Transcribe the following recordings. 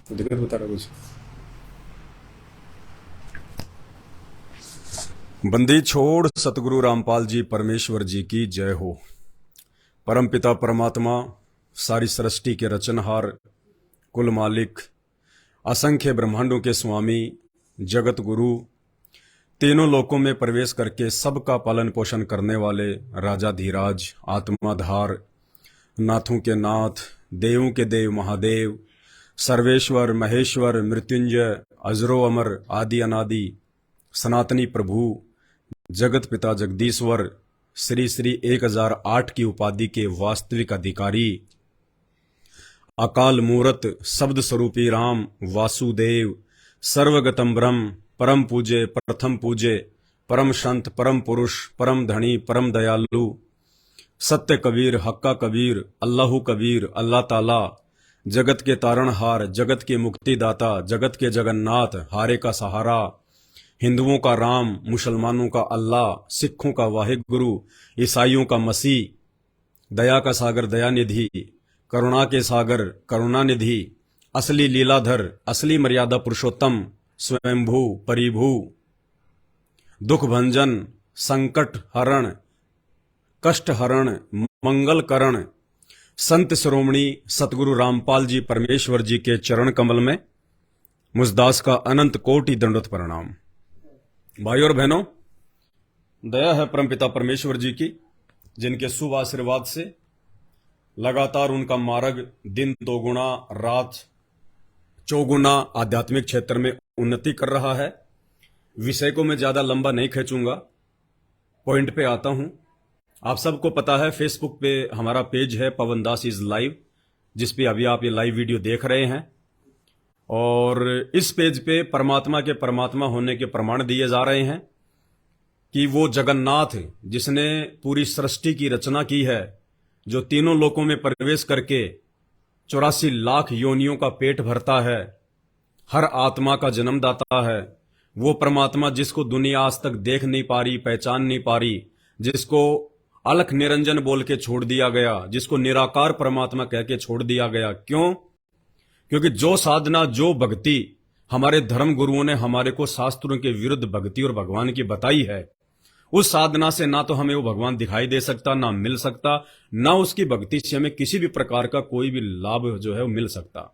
दिक्कत बता रहा कुछ। बंदी छोड़ सतगुरु रामपाल जी परमेश्वर जी की जय हो। परमपिता परमात्मा, सारी सृष्टि के रचनहार, कुल मालिक, असंख्य ब्रह्मांडों के स्वामी, जगत गुरु, तीनों लोकों में प्रवेश करके सबका पालन पोषण करने वाले राजाधिराज, आत्माधार, नाथों के नाथ, देवों के देव महादेव, सर्वेश्वर महेश्वर मृत्युंजय, अजरो अमर, आदि अनादि, सनातनी प्रभु, जगत पिता जगदीश्वर, श्री श्री 1008 की उपाधि के वास्तविक अधिकारी, अकाल मूरत शब्द स्वरूपी राम वासुदेव, सर्वगतम ब्रह्म, परम पूजे प्रथम पूजे, परम संत परम पुरुष परम धनी परम दयालु, सत्य कबीर हक्का कबीर, अल्लाहु कबीर, अल्लाह ताला, जगत के तारणहार, जगत के मुक्तिदाता, जगत के जगन्नाथ, हारे का सहारा, हिंदुओं का राम, मुसलमानों का अल्लाह, सिखों का वाहिगुरु, ईसाइयों का मसीह, दया का सागर दयानिधि, करुणा के सागर करुणानिधि, असली लीलाधर, असली मर्यादा पुरुषोत्तम, स्वयंभू परिभू, दुख भंजन, संकट हरण, कष्ट हरण, मंगल करण, संत शिरोमणि सतगुरु रामपाल जी परमेश्वर जी के चरण कमल में मुझदास का अनंत कोटि दंडवत प्रणाम। भाई और बहनों, दया है परमपिता परमेश्वर जी की, जिनके शुभ आशीर्वाद से लगातार उनका मार्ग दिन दोगुना रात चौगुना आध्यात्मिक क्षेत्र में उन्नति कर रहा है। विषय को मैं ज्यादा लंबा नहीं खींचूंगा, पॉइंट पे आता हूं। आप सबको पता है फेसबुक पे हमारा पेज है पवन दास इज लाइव, जिसपे अभी आप ये लाइव वीडियो देख रहे हैं, और इस पेज पे परमात्मा के परमात्मा होने के प्रमाण दिए जा रहे हैं कि वो जगन्नाथ जिसने पूरी सृष्टि की रचना की है, जो तीनों लोकों में प्रवेश करके 84 लाख योनियों का पेट भरता है, हर आत्मा का जन्मदाता है, वो परमात्मा जिसको दुनिया आज तक देख नहीं पा रही, पहचान नहीं पा रही, जिसको अलख निरंजन बोल के छोड़ दिया गया, जिसको निराकार परमात्मा कह के छोड़ दिया गया। क्यों? क्योंकि जो साधना, जो भक्ति हमारे धर्म गुरुओं ने हमारे को शास्त्रों के विरुद्ध भक्ति और भगवान की बताई है, उस साधना से ना तो हमें वो भगवान दिखाई दे सकता, ना मिल सकता, ना उसकी भक्ति से हमें किसी भी प्रकार का कोई भी लाभ जो है वो मिल सकता।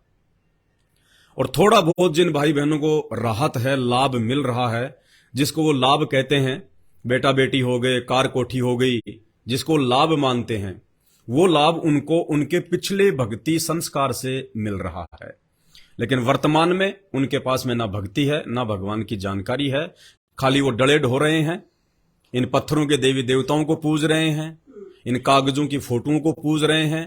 और थोड़ा बहुत जिन भाई बहनों को राहत है, लाभ मिल रहा है, जिसको वो लाभ कहते हैं, बेटा बेटी हो गए, कार कोठी हो गई, जिसको लाभ मानते हैं, वो लाभ उनको उनके पिछले भक्ति संस्कार से मिल रहा है। लेकिन वर्तमान में उनके पास में ना भक्ति है, ना भगवान की जानकारी है, खाली वो डले ढो रहे हैं, इन पत्थरों के देवी देवताओं को पूज रहे हैं, इन कागजों की फोटोओं को पूज रहे हैं,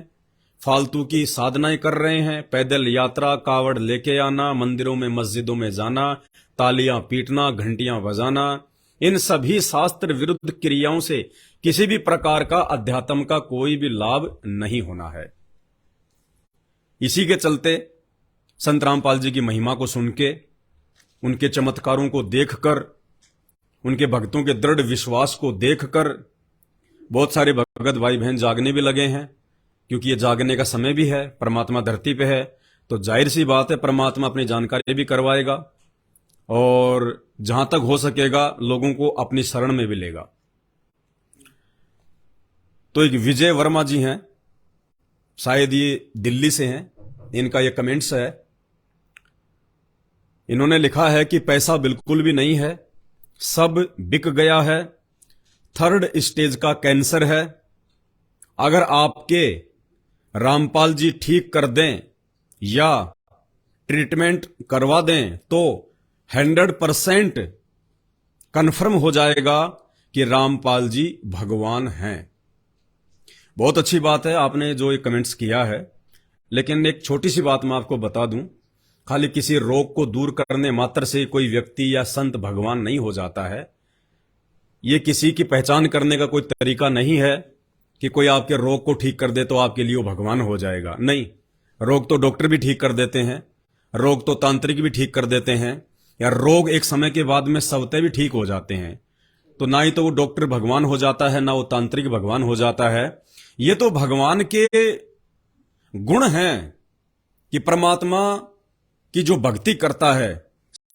फालतू की साधनाएं कर रहे हैं, पैदल यात्रा, कावड़ लेके आना, मंदिरों में मस्जिदों में जाना, तालियां पीटना, घंटियां बजाना, इन सभी शास्त्र विरुद्ध क्रियाओं से किसी भी प्रकार का अध्यात्म का कोई भी लाभ नहीं होना है। इसी के चलते संत रामपाल जी की महिमा को सुन के, उनके चमत्कारों को देखकर, उनके भक्तों के दृढ़ विश्वास को देखकर बहुत सारे भगत भाई बहन जागने भी लगे हैं, क्योंकि ये जागने का समय भी है। परमात्मा धरती पे है तो जाहिर सी बात है परमात्मा अपनी जानकारी भी करवाएगा और जहां तक हो सकेगा लोगों को अपनी शरण में भी लेगा। तो एक विजय वर्मा जी हैं, शायद ये दिल्ली से हैं, इनका ये कमेंट्स है। इन्होंने लिखा है कि पैसा बिल्कुल भी नहीं है, सब बिक गया है, थर्ड स्टेज का कैंसर है, अगर आपके रामपाल जी ठीक कर दें या ट्रीटमेंट करवा दें तो 100% कंफर्म हो जाएगा कि रामपाल जी भगवान हैं। बहुत अच्छी बात है आपने जो ये कमेंट्स किया है, लेकिन एक छोटी सी बात मैं आपको बता दूं, खाली किसी रोग को दूर करने मात्र से कोई व्यक्ति या संत भगवान नहीं हो जाता है। ये किसी की पहचान करने का कोई तरीका नहीं है कि कोई आपके रोग को ठीक कर दे तो आपके लिए वो भगवान हो जाएगा। नहीं, रोग तो डॉक्टर भी ठीक कर देते हैं, रोग तो तांत्रिक भी ठीक कर देते हैं, या रोग एक समय के बाद में सबते भी ठीक हो जाते हैं। तो ना ही तो वो डॉक्टर भगवान हो जाता है, ना वो तांत्रिक भगवान हो जाता है। ये तो भगवान के गुण हैं कि परमात्मा कि जो भक्ति करता है,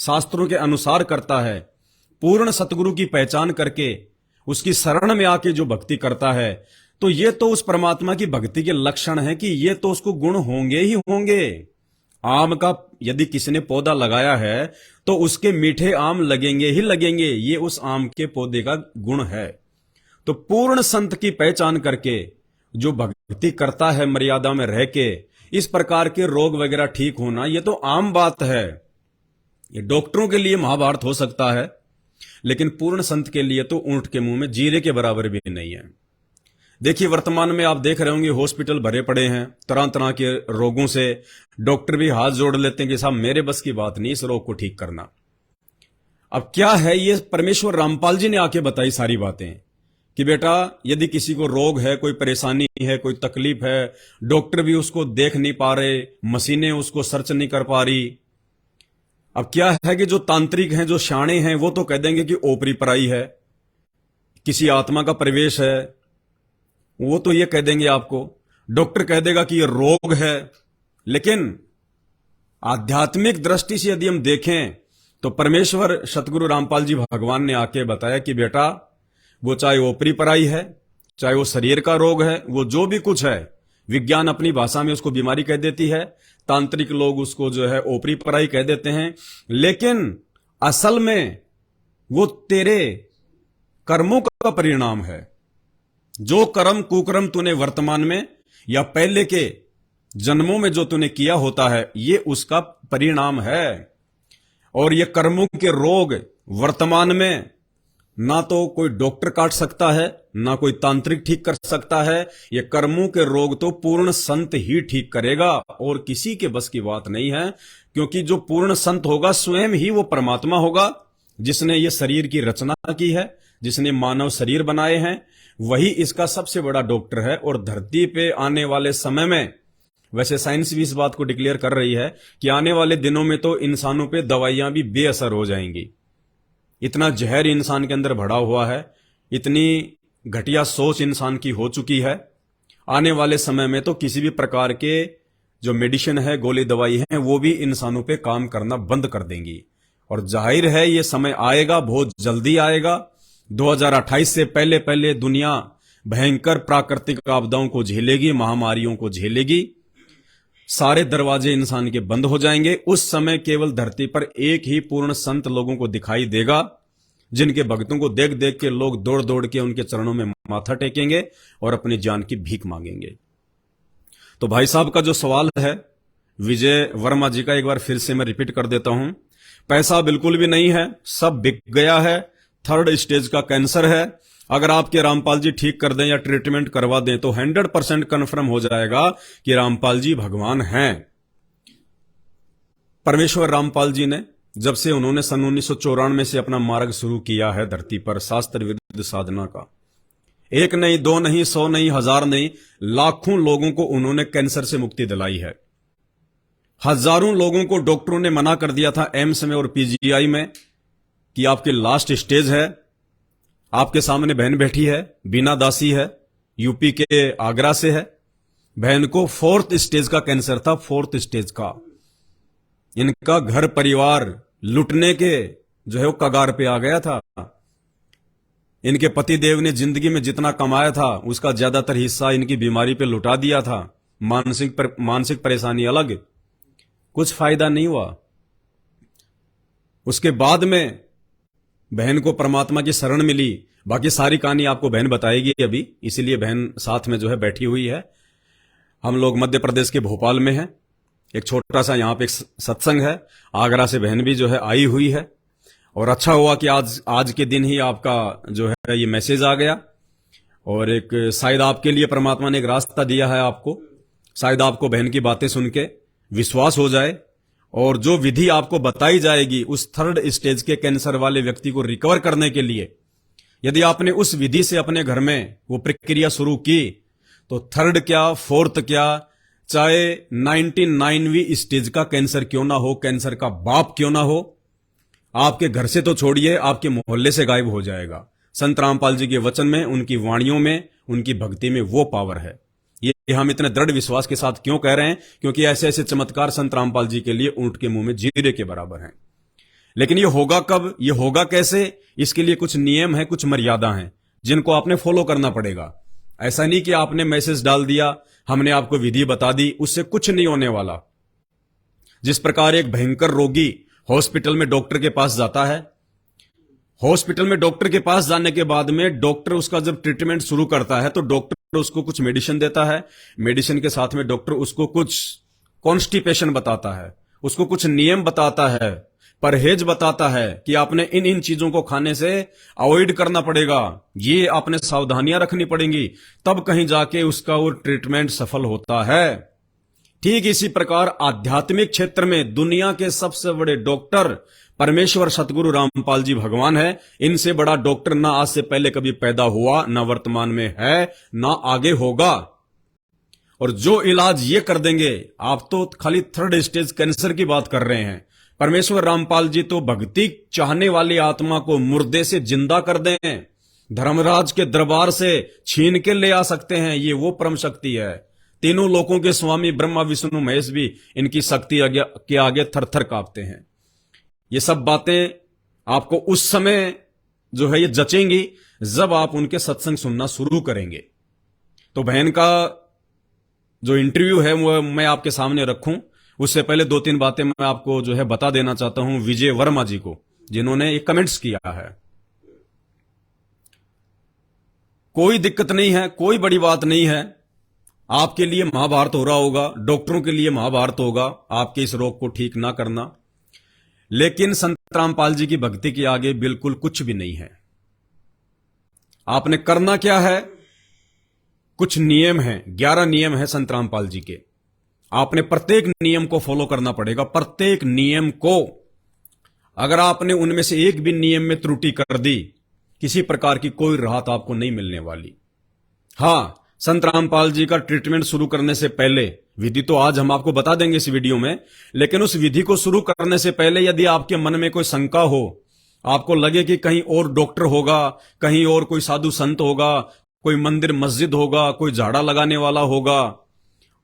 शास्त्रों के अनुसार करता है, पूर्ण सतगुरु की पहचान करके उसकी शरण में आके जो भक्ति करता है, तो ये तो उस परमात्मा की भक्ति के लक्षण है कि ये तो उसको गुण होंगे ही होंगे। आम का यदि किसी ने पौधा लगाया है तो उसके मीठे आम लगेंगे ही लगेंगे, ये उस आम के पौधे का गुण है। तो पूर्ण संत की पहचान करके जो भक्ति करता है, मर्यादा में रह के, इस प्रकार के रोग वगैरह ठीक होना ये तो आम बात है। ये डॉक्टरों के लिए महाभारत हो सकता है, लेकिन पूर्ण संत के लिए तो ऊंट के मुंह में जीरे के बराबर भी नहीं है। देखिए, वर्तमान में आप देख रहे होंगे हॉस्पिटल भरे पड़े हैं तरह तरह के रोगों से। डॉक्टर भी हाथ जोड़ लेते हैं कि साहब मेरे बस की बात नहीं इस रोग को ठीक करना। अब क्या है, ये परमेश्वर रामपाल जी ने आके बताई सारी बातें कि बेटा यदि किसी को रोग है, कोई परेशानी है, कोई तकलीफ है, डॉक्टर भी उसको देख नहीं पा रहे, मशीनें उसको सर्च नहीं कर पा रही। अब क्या है कि जो तांत्रिक हैं, जो शाणे हैं, वो तो कह देंगे कि ओपरी पराई है, किसी आत्मा का प्रवेश है, वो तो ये कह देंगे आपको। डॉक्टर कह देगा कि ये रोग है। लेकिन आध्यात्मिक दृष्टि से यदि हम देखें तो परमेश्वर सतगुरु रामपाल जी भगवान ने आके बताया कि बेटा वो चाहे ओपरी पराई है, चाहे वो शरीर का रोग है, वो जो भी कुछ है, विज्ञान अपनी भाषा में उसको बीमारी कह देती है, तांत्रिक लोग उसको जो है ओपरी पराई कह देते हैं, लेकिन असल में वो तेरे कर्मों का परिणाम है। जो कर्म कुकर्म तूने वर्तमान में या पहले के जन्मों में जो तूने किया होता है, ये उसका परिणाम है। और ये कर्मों के रोग वर्तमान में ना तो कोई डॉक्टर काट सकता है, ना कोई तांत्रिक ठीक कर सकता है। ये कर्मों के रोग तो पूर्ण संत ही ठीक करेगा और किसी के बस की बात नहीं है, क्योंकि जो पूर्ण संत होगा स्वयं ही वो परमात्मा होगा, जिसने ये शरीर की रचना की है, जिसने मानव शरीर बनाए हैं, वही इसका सबसे बड़ा डॉक्टर है। और धरती पे आने वाले समय में, वैसे साइंस भी इस बात को डिक्लेयर कर रही है कि आने वाले दिनों में तो इंसानों पे दवाइयां भी बेअसर हो जाएंगी। इतना जहर इंसान के अंदर भरा हुआ है, इतनी घटिया सोच इंसान की हो चुकी है। आने वाले समय में तो किसी भी प्रकार के जो मेडिसिन है, गोली दवाई है, वो भी इंसानों पे काम करना बंद कर देंगी। और जाहिर है ये समय आएगा, बहुत जल्दी आएगा। 2028 से पहले पहले दुनिया भयंकर प्राकृतिक आपदाओं को झेलेगी, महामारियों को झेलेगी। सारे दरवाजे इंसान के बंद हो जाएंगे। उस समय केवल धरती पर एक ही पूर्ण संत लोगों को दिखाई देगा, जिनके भक्तों को देख देख के लोग दौड़ दौड़ के उनके चरणों में माथा टेकेंगे और अपनी जान की भीख मांगेंगे। तो भाई साहब का जो सवाल है विजय वर्मा जी का, एक बार फिर से मैं रिपीट कर देता हूं। पैसा बिल्कुल भी नहीं है, सब बिक गया है, 3rd स्टेज का कैंसर है। अगर आपके रामपाल जी ठीक कर दें या ट्रीटमेंट करवा दें तो 100% कन्फर्म हो जाएगा कि रामपाल जी भगवान हैं। परमेश्वर रामपाल जी ने जब से उन्होंने सन 1994 से अपना मार्ग शुरू किया है धरती पर शास्त्र विरुद्ध साधना का, 1 नहीं, 2 नहीं, 100 नहीं, 1000 नहीं, लाखों लोगों को उन्होंने कैंसर से मुक्ति दिलाई है। हजारों लोगों को डॉक्टरों ने मना कर दिया था एम्स में और पीजीआई में कि आपके लास्ट स्टेज है। आपके सामने बहन बैठी है, बीना दासी है, यूपी के आगरा से है। बहन को 4th स्टेज का कैंसर था, 4th स्टेज का। इनका घर परिवार लुटने के जो है वो कगार पे आ गया था। इनके पति देव ने जिंदगी में जितना कमाया था उसका ज्यादातर हिस्सा इनकी बीमारी पे लुटा दिया था। मानसिक परेशानी अलग, कुछ फायदा नहीं हुआ। उसके बाद में बहन को परमात्मा की शरण मिली। बाकी सारी कहानी आपको बहन बताएगी अभी, इसीलिए बहन साथ में जो है बैठी हुई है। हम लोग मध्य प्रदेश के भोपाल में हैं। एक छोटा सा यहाँ पे एक सत्संग है, आगरा से बहन भी जो है आई हुई है। और अच्छा हुआ कि आज के दिन ही आपका जो है ये मैसेज आ गया। और एक शायद आपके लिए परमात्मा ने एक रास्ता दिया है आपको, शायद आपको बहन की बातें सुन के विश्वास हो जाए और जो विधि आपको बताई जाएगी उस 3rd स्टेज के कैंसर वाले व्यक्ति को रिकवर करने के लिए, यदि आपने उस विधि से अपने घर में वो प्रक्रिया शुरू की तो 3rd क्या 4th क्या, चाहे 99वीं स्टेज का कैंसर क्यों ना हो, कैंसर का बाप क्यों ना हो, आपके घर से तो छोड़िए आपके मोहल्ले से गायब हो जाएगा। संत रामपाल जी के वचन में, उनकी वाणियों में, उनकी भक्ति में वो पावर है। ये ये हम इतने दृढ़ विश्वास के साथ क्यों कह रहे हैं? क्योंकि ऐसे ऐसे चमत्कार संत रामपाल जी के लिए ऊंट के मुंह में जीरे के बराबर हैं। लेकिन ये होगा कब, ये होगा कैसे? इसके लिए कुछ नियम है, कुछ मर्यादा है जिनको आपने फॉलो करना पड़ेगा। ऐसा नहीं कि आपने मैसेज डाल दिया, हमने आपको विधि बता दी, उससे कुछ नहीं होने वाला। जिस प्रकार एक भयंकर रोगी हॉस्पिटल में डॉक्टर के पास जाता है, हॉस्पिटल में डॉक्टर के पास जाने के बाद में डॉक्टर उसका जब ट्रीटमेंट शुरू करता है तो डॉक्टर उसको कुछ मेडिसिन देता है, मेडिसिन के साथ में डॉक्टर उसको कुछ कॉन्स्टिपेशन बताता है, उसको कुछ नियम बताता है, परहेज बताता है कि आपने इन इन चीजों को खाने से अवॉइड करना पड़ेगा, ये आपने सावधानियां रखनी पड़ेंगी, तब कहीं जाके उसका वो ट्रीटमेंट सफल होता है। ठीक इसी प्रकार आध्यात्मिक क्षेत्र में दुनिया के सबसे बड़े डॉक्टर परमेश्वर सतगुरु रामपाल जी भगवान है। इनसे बड़ा डॉक्टर ना आज से पहले कभी पैदा हुआ, ना वर्तमान में है, ना आगे होगा। और जो इलाज ये कर देंगे, आप तो खाली 3rd स्टेज कैंसर की बात कर रहे हैं, परमेश्वर रामपाल जी तो भक्ति चाहने वाली आत्मा को मुर्दे से जिंदा कर दें, धर्मराज के दरबार से छीन के ले आ सकते हैं। ये वो परम शक्ति है। तीनों लोकों के स्वामी ब्रह्मा विष्णु महेश भी इनकी शक्ति के आगे थर थर कांपते हैं। ये सब बातें आपको उस समय जो है ये जचेंगी जब आप उनके सत्संग सुनना शुरू करेंगे। तो बहन का जो इंटरव्यू है वो मैं आपके सामने रखूं, उससे पहले 2-3 बातें मैं आपको जो है बता देना चाहता हूं विजय वर्मा जी को, जिन्होंने एक कमेंट्स किया है। कोई दिक्कत नहीं है, कोई बड़ी बात नहीं है, आपके लिए महाभारत हो रहा होगा, डॉक्टरों के लिए महाभारत होगा आपके इस रोग को ठीक ना करना, लेकिन संत रामपाल जी की भक्ति के आगे बिल्कुल कुछ भी नहीं है। आपने करना क्या है? कुछ नियम हैं, 11 नियम है संत रामपाल जी के। आपने प्रत्येक नियम को फॉलो करना पड़ेगा, प्रत्येक नियम को। अगर आपने उनमें से एक भी नियम में त्रुटि कर दी, किसी प्रकार की कोई राहत आपको नहीं मिलने वाली। हां, संत रामपाल जी का ट्रीटमेंट शुरू करने से पहले, विधि तो आज हम आपको बता देंगे इस वीडियो में, लेकिन उस विधि को शुरू करने से पहले यदि आपके मन में कोई शंका हो, आपको लगे कि कहीं और डॉक्टर होगा, कहीं और कोई साधु संत होगा, कोई मंदिर मस्जिद होगा, कोई झाड़ा लगाने वाला होगा,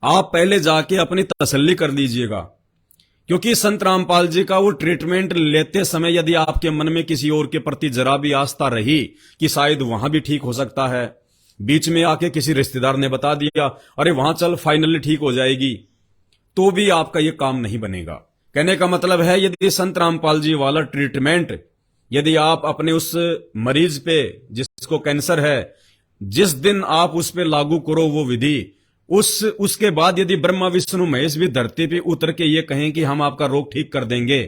आप पहले जाके अपनी तसल्ली कर लीजिएगा। क्योंकि संत रामपाल जी का वो ट्रीटमेंट लेते समय यदि आपके मन में किसी और के प्रति जरा भी आस्था रही कि शायद वहां भी ठीक हो सकता है, बीच में आके किसी रिश्तेदार ने बता दिया अरे वहां चल फाइनली ठीक हो जाएगी, तो भी आपका ये काम नहीं बनेगा। कहने का मतलब है यदि संत रामपाल जी वाला ट्रीटमेंट यदि आप अपने उस मरीज पे जिसको कैंसर है, जिस दिन आप उस पे लागू करो वो विधि, उसके बाद यदि ब्रह्मा विष्णु महेश भी धरती पे उतर के ये कहें कि हम आपका रोग ठीक कर देंगे,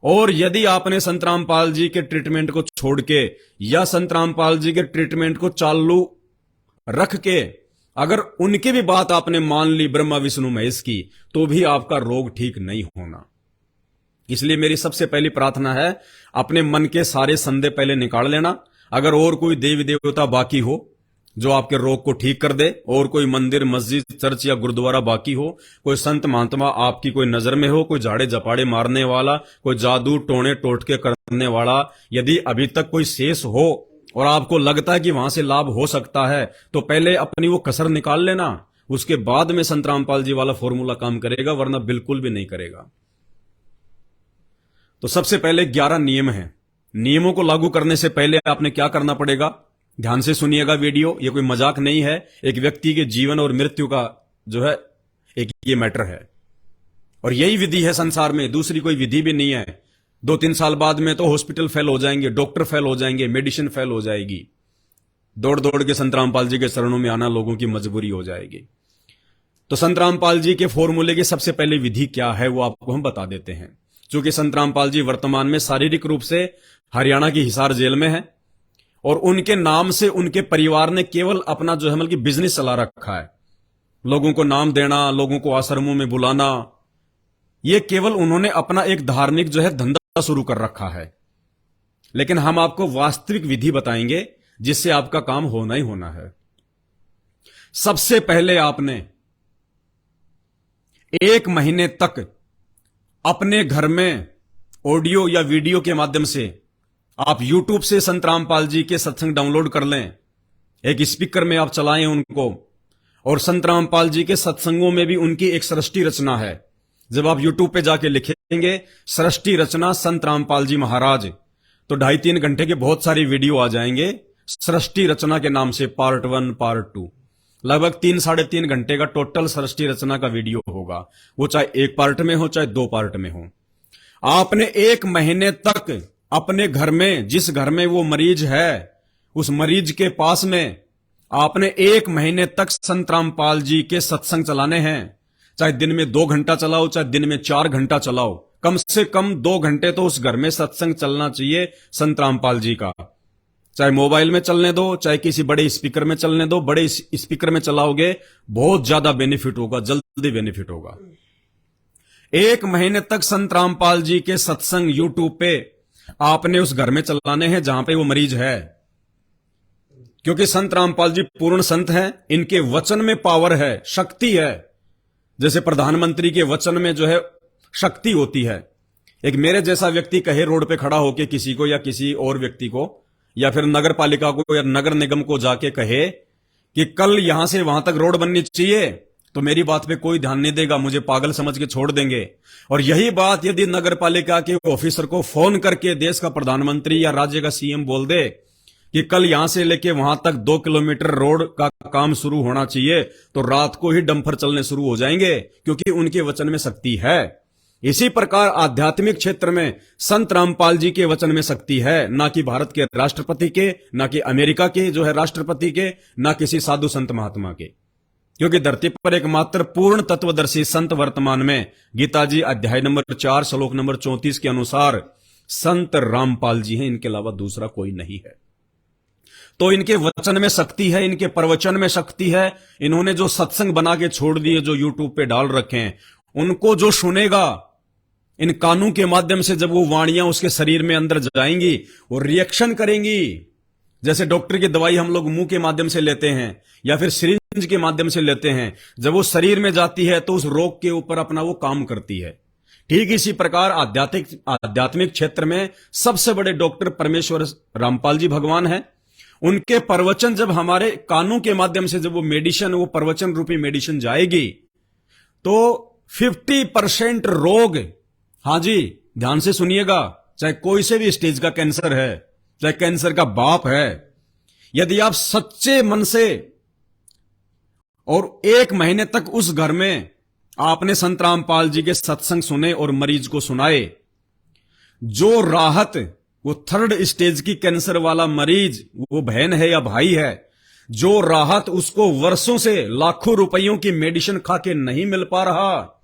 और यदि आपने संत रामपाल जी के ट्रीटमेंट को छोड़ के या संत रामपाल जी के ट्रीटमेंट को चालू रख के अगर उनकी भी बात आपने मान ली ब्रह्मा विष्णु महेश की, तो भी आपका रोग ठीक नहीं होना। इसलिए मेरी सबसे पहली प्रार्थना है, अपने मन के सारे संदेह पहले निकाल लेना। अगर और कोई देवी देवता बाकी हो जो आपके रोग को ठीक कर दे, और कोई मंदिर मस्जिद चर्च या गुरुद्वारा बाकी हो, कोई संत महात्मा आपकी कोई नजर में हो, कोई झाड़े झपाड़े मारने वाला, कोई जादू टोने टोटके करने वाला, यदि अभी तक कोई शेष हो और आपको लगता है कि वहां से लाभ हो सकता है, तो पहले अपनी वो कसर निकाल लेना, उसके बाद में संत रामपाल जी वाला फॉर्मूला काम करेगा, वरना बिल्कुल भी नहीं करेगा। तो सबसे पहले 11 नियम हैं। नियमों को लागू करने से पहले आपने क्या करना पड़ेगा, ध्यान से सुनिएगा वीडियो, ये कोई मजाक नहीं है, एक व्यक्ति के जीवन और मृत्यु का जो है एक ये मैटर है, और यही विधि है संसार में, दूसरी कोई विधि भी नहीं है। 2-3 साल बाद में तो हॉस्पिटल फेल हो जाएंगे, डॉक्टर फेल हो जाएंगे, मेडिसिन फेल हो जाएगी, दौड़ दौड़ के संत रामपाल जी के चरणों में आना लोगों की मजबूरी हो जाएगी। तो संत रामपाल जी के फॉर्मूले की सबसे पहले विधि क्या है वो आपको हम बता देते हैं। चूंकि संत रामपाल जी वर्तमान में शारीरिक रूप से हरियाणा की हिसार जेल में है, और उनके नाम से उनके परिवार ने केवल अपना जो है मतलब कि बिजनेस चला रखा है, लोगों को नाम देना, लोगों को आश्रमों में बुलाना, ये केवल उन्होंने अपना एक धार्मिक जो है धंधा शुरू कर रखा है। लेकिन हम आपको वास्तविक विधि बताएंगे जिससे आपका काम होना ही होना है। सबसे पहले आपने 1 महीने तक अपने घर में ऑडियो या वीडियो के माध्यम से आप YouTube से संत रामपाल जी के सत्संग डाउनलोड कर लें, एक स्पीकर में आप चलाएं उनको, और संत रामपाल जी के सत्संगों में भी उनकी एक सृष्टि रचना है। जब आप यूट्यूब पे जाके लिखेंगे सृष्टि रचना संत रामपाल जी महाराज, तो 2.5-3 घंटे के बहुत सारी वीडियो आ जाएंगे सृष्टि रचना के नाम से, पार्ट 1 पार्ट 2, लगभग 3-3.5 घंटे का टोटल सृष्टि रचना का वीडियो होगा। वो चाहे एक पार्ट में हो चाहे 2 पार्ट में हो। आपने 1 महीने तक अपने घर में, जिस घर में वो मरीज है उस मरीज के पास में आपने 1 महीने तक संत रामपाल जी के सत्संग चलाने हैं। चाहे दिन में 2 घंटा चलाओ, चाहे दिन में 4 घंटा चलाओ, कम से कम 2 घंटे तो उस घर में सत्संग चलना चाहिए संत रामपाल जी का। चाहे मोबाइल में चलने दो, चाहे किसी बड़े स्पीकर में चलने दो, बड़े स्पीकर में चलाओगे बहुत ज्यादा बेनिफिट होगा, जल्दी बेनिफिट होगा। 1 महीने तक संत रामपाल जी के सत्संग यूट्यूब पे आपने उस घर में चलाने हैं जहां पे वो मरीज है, क्योंकि संत रामपाल जी पूर्ण संत हैं, इनके वचन में पावर है, शक्ति है। जैसे प्रधानमंत्री के वचन में जो है शक्ति होती है। एक मेरे जैसा व्यक्ति कहे रोड पे खड़ा होके किसी को, या किसी और व्यक्ति को, या फिर नगर पालिका को या नगर निगम को जाके कहे कि कल यहां से वहां तक रोड बननी चाहिए, तो मेरी बात पे कोई ध्यान नहीं देगा, मुझे पागल समझ के छोड़ देंगे। और यही बात यदि नगर पालिका के ऑफिसर को फोन करके देश का प्रधानमंत्री या राज्य का सीएम बोल दे कि कल यहां से लेके वहां तक 2 किलोमीटर रोड का काम शुरू होना चाहिए, तो रात को ही डंपर चलने शुरू हो जाएंगे, क्योंकि उनके वचन में शक्ति है। इसी प्रकार आध्यात्मिक क्षेत्र में संत रामपाल जी के वचन में शक्ति है, ना कि भारत के राष्ट्रपति के, ना कि अमेरिका के जो है राष्ट्रपति के, ना किसी साधु संत महात्मा के। क्योंकि धरती पर एकमात्र पूर्ण तत्वदर्शी संत वर्तमान में गीता जी अध्याय नंबर 4 श्लोक नंबर 34 के अनुसार संत रामपाल जी हैं, इनके अलावा दूसरा कोई नहीं है। तो इनके वचन में शक्ति है, इनके प्रवचन में शक्ति है। इन्होंने जो सत्संग बना के छोड़ दिए, जो यूट्यूब पे डाल रखे हैं, उनको जो सुनेगा इन कानों के माध्यम से, जब वो वाणियां उसके शरीर में अंदर जाएंगी, वो रिएक्शन करेंगी। जैसे डॉक्टर की दवाई हम लोग मुंह के माध्यम से लेते हैं या फिर सिरिंज के माध्यम से लेते हैं, जब वो शरीर में जाती है तो उस रोग के ऊपर अपना वो काम करती है। ठीक इसी प्रकार आध्यात्मिक क्षेत्र में सबसे बड़े डॉक्टर परमेश्वर रामपाल जी भगवान है। उनके प्रवचन जब हमारे कानों के माध्यम से जब वो मेडिसिन, वो प्रवचन रूपी मेडिसिन जाएगी, तो 50% रोग, हां जी ध्यान से सुनिएगा, चाहे कोई से भी स्टेज का कैंसर है, चाहे कैंसर का बाप है, यदि आप सच्चे मन से और 1 महीने तक उस घर में आपने संत रामपाल जी के सत्संग सुने और मरीज को सुनाए, जो राहत, वो 3rd स्टेज की कैंसर वाला मरीज, वो बहन है या भाई है, जो राहत उसको वर्षों से लाखों रुपयों की मेडिसिन खा के नहीं मिल पा रहा,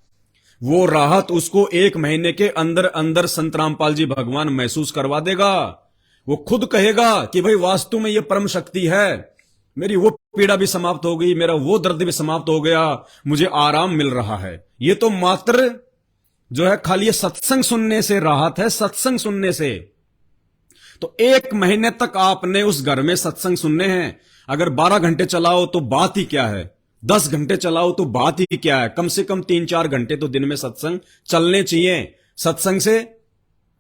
वो राहत उसको 1 महीने के अंदर अंदर संत रामपाल जी भगवान महसूस करवा देगा। वो खुद कहेगा कि भाई वास्तव में ये परम शक्ति है, मेरी वो पीड़ा भी समाप्त हो गई, मेरा वो दर्द भी समाप्त हो गया, मुझे आराम मिल रहा है। ये तो मात्र जो है खाली ये सत्संग सुनने से राहत है, सत्संग सुनने से। तो 1 महीने तक आपने उस घर में सत्संग सुनने हैं। अगर 12 घंटे चलाओ तो बात ही क्या है, 10 घंटे चलाओ तो बात ही क्या है, कम से कम 3-4 घंटे तो दिन में सत्संग चलने चाहिए। सत्संग से,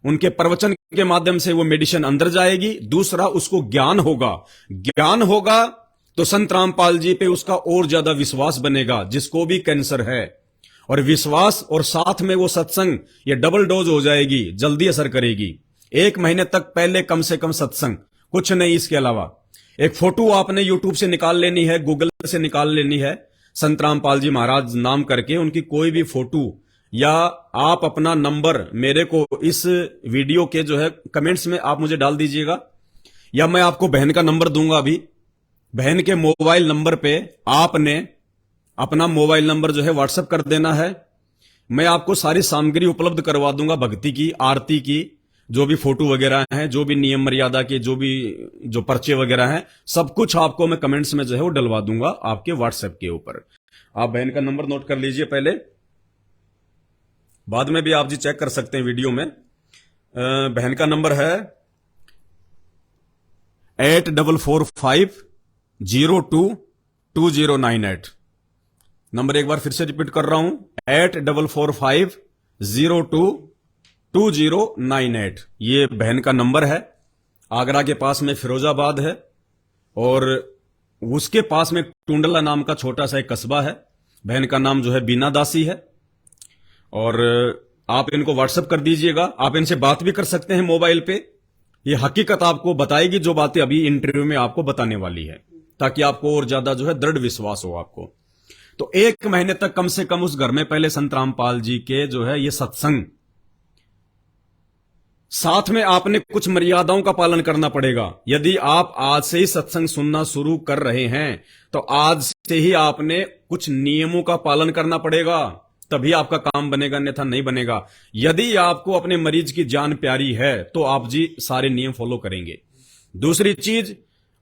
उनके प्रवचन के माध्यम से वो मेडिसिन अंदर जाएगी। दूसरा, उसको ज्ञान होगा, ज्ञान होगा तो संत रामपाल जी पे उसका और ज्यादा विश्वास बनेगा, जिसको भी कैंसर है। और विश्वास और साथ में वो सत्संग, ये डबल डोज हो जाएगी, जल्दी असर करेगी। 1 महीने तक पहले कम से कम सत्संग, कुछ नहीं इसके अलावा। एक फोटो आपने यूट्यूब से निकाल लेनी है, गूगल से निकाल लेनी है, संत रामपाल जी महाराज नाम करके उनकी कोई भी फोटो, या आप अपना नंबर मेरे को इस वीडियो के जो है कमेंट्स में आप मुझे डाल दीजिएगा, या मैं आपको बहन का नंबर दूंगा अभी। बहन के मोबाइल नंबर पे आपने अपना मोबाइल नंबर जो है व्हाट्सएप कर देना है। मैं आपको सारी सामग्री उपलब्ध करवा दूंगा, भक्ति की, आरती की, जो भी फोटो वगैरह हैं, जो भी नियम मर्यादा के जो पर्चे वगैरह हैं, सब कुछ आपको मैं कमेंट्स में जो है वो डलवा दूंगा आपके व्हाट्सएप के ऊपर। आप बहन का नंबर नोट कर लीजिए पहले, बाद में भी आप जी चेक कर सकते हैं वीडियो में। बहन का नंबर है 8445022098। नंबर एक बार फिर से रिपीट कर रहा हूं, 8445022098। ये बहन का नंबर है। आगरा के पास में फिरोजाबाद है, और उसके पास में टुंडला नाम का छोटा सा एक कस्बा है। बहन का नाम जो है बीना दासी है। और आप इनको व्हाट्सएप कर दीजिएगा, आप इनसे बात भी कर सकते हैं मोबाइल पे। ये हकीकत आपको बताएगी जो बातें अभी इंटरव्यू में आपको बताने वाली है, ताकि आपको और ज्यादा जो है दृढ़ विश्वास हो आपको। तो 1 महीने तक कम से कम उस घर में पहले संत रामपाल जी के जो है ये सत्संग, साथ में आपने कुछ मर्यादाओं का पालन करना पड़ेगा। यदि आप आज से ही सत्संग सुनना शुरू कर रहे हैं तो आज से ही आपने कुछ नियमों का पालन करना पड़ेगा, तभी आपका काम बनेगा, अन्यथा नहीं बनेगा। यदि आपको अपने मरीज की जान प्यारी है तो आप जी सारे नियम फॉलो करेंगे। दूसरी चीज,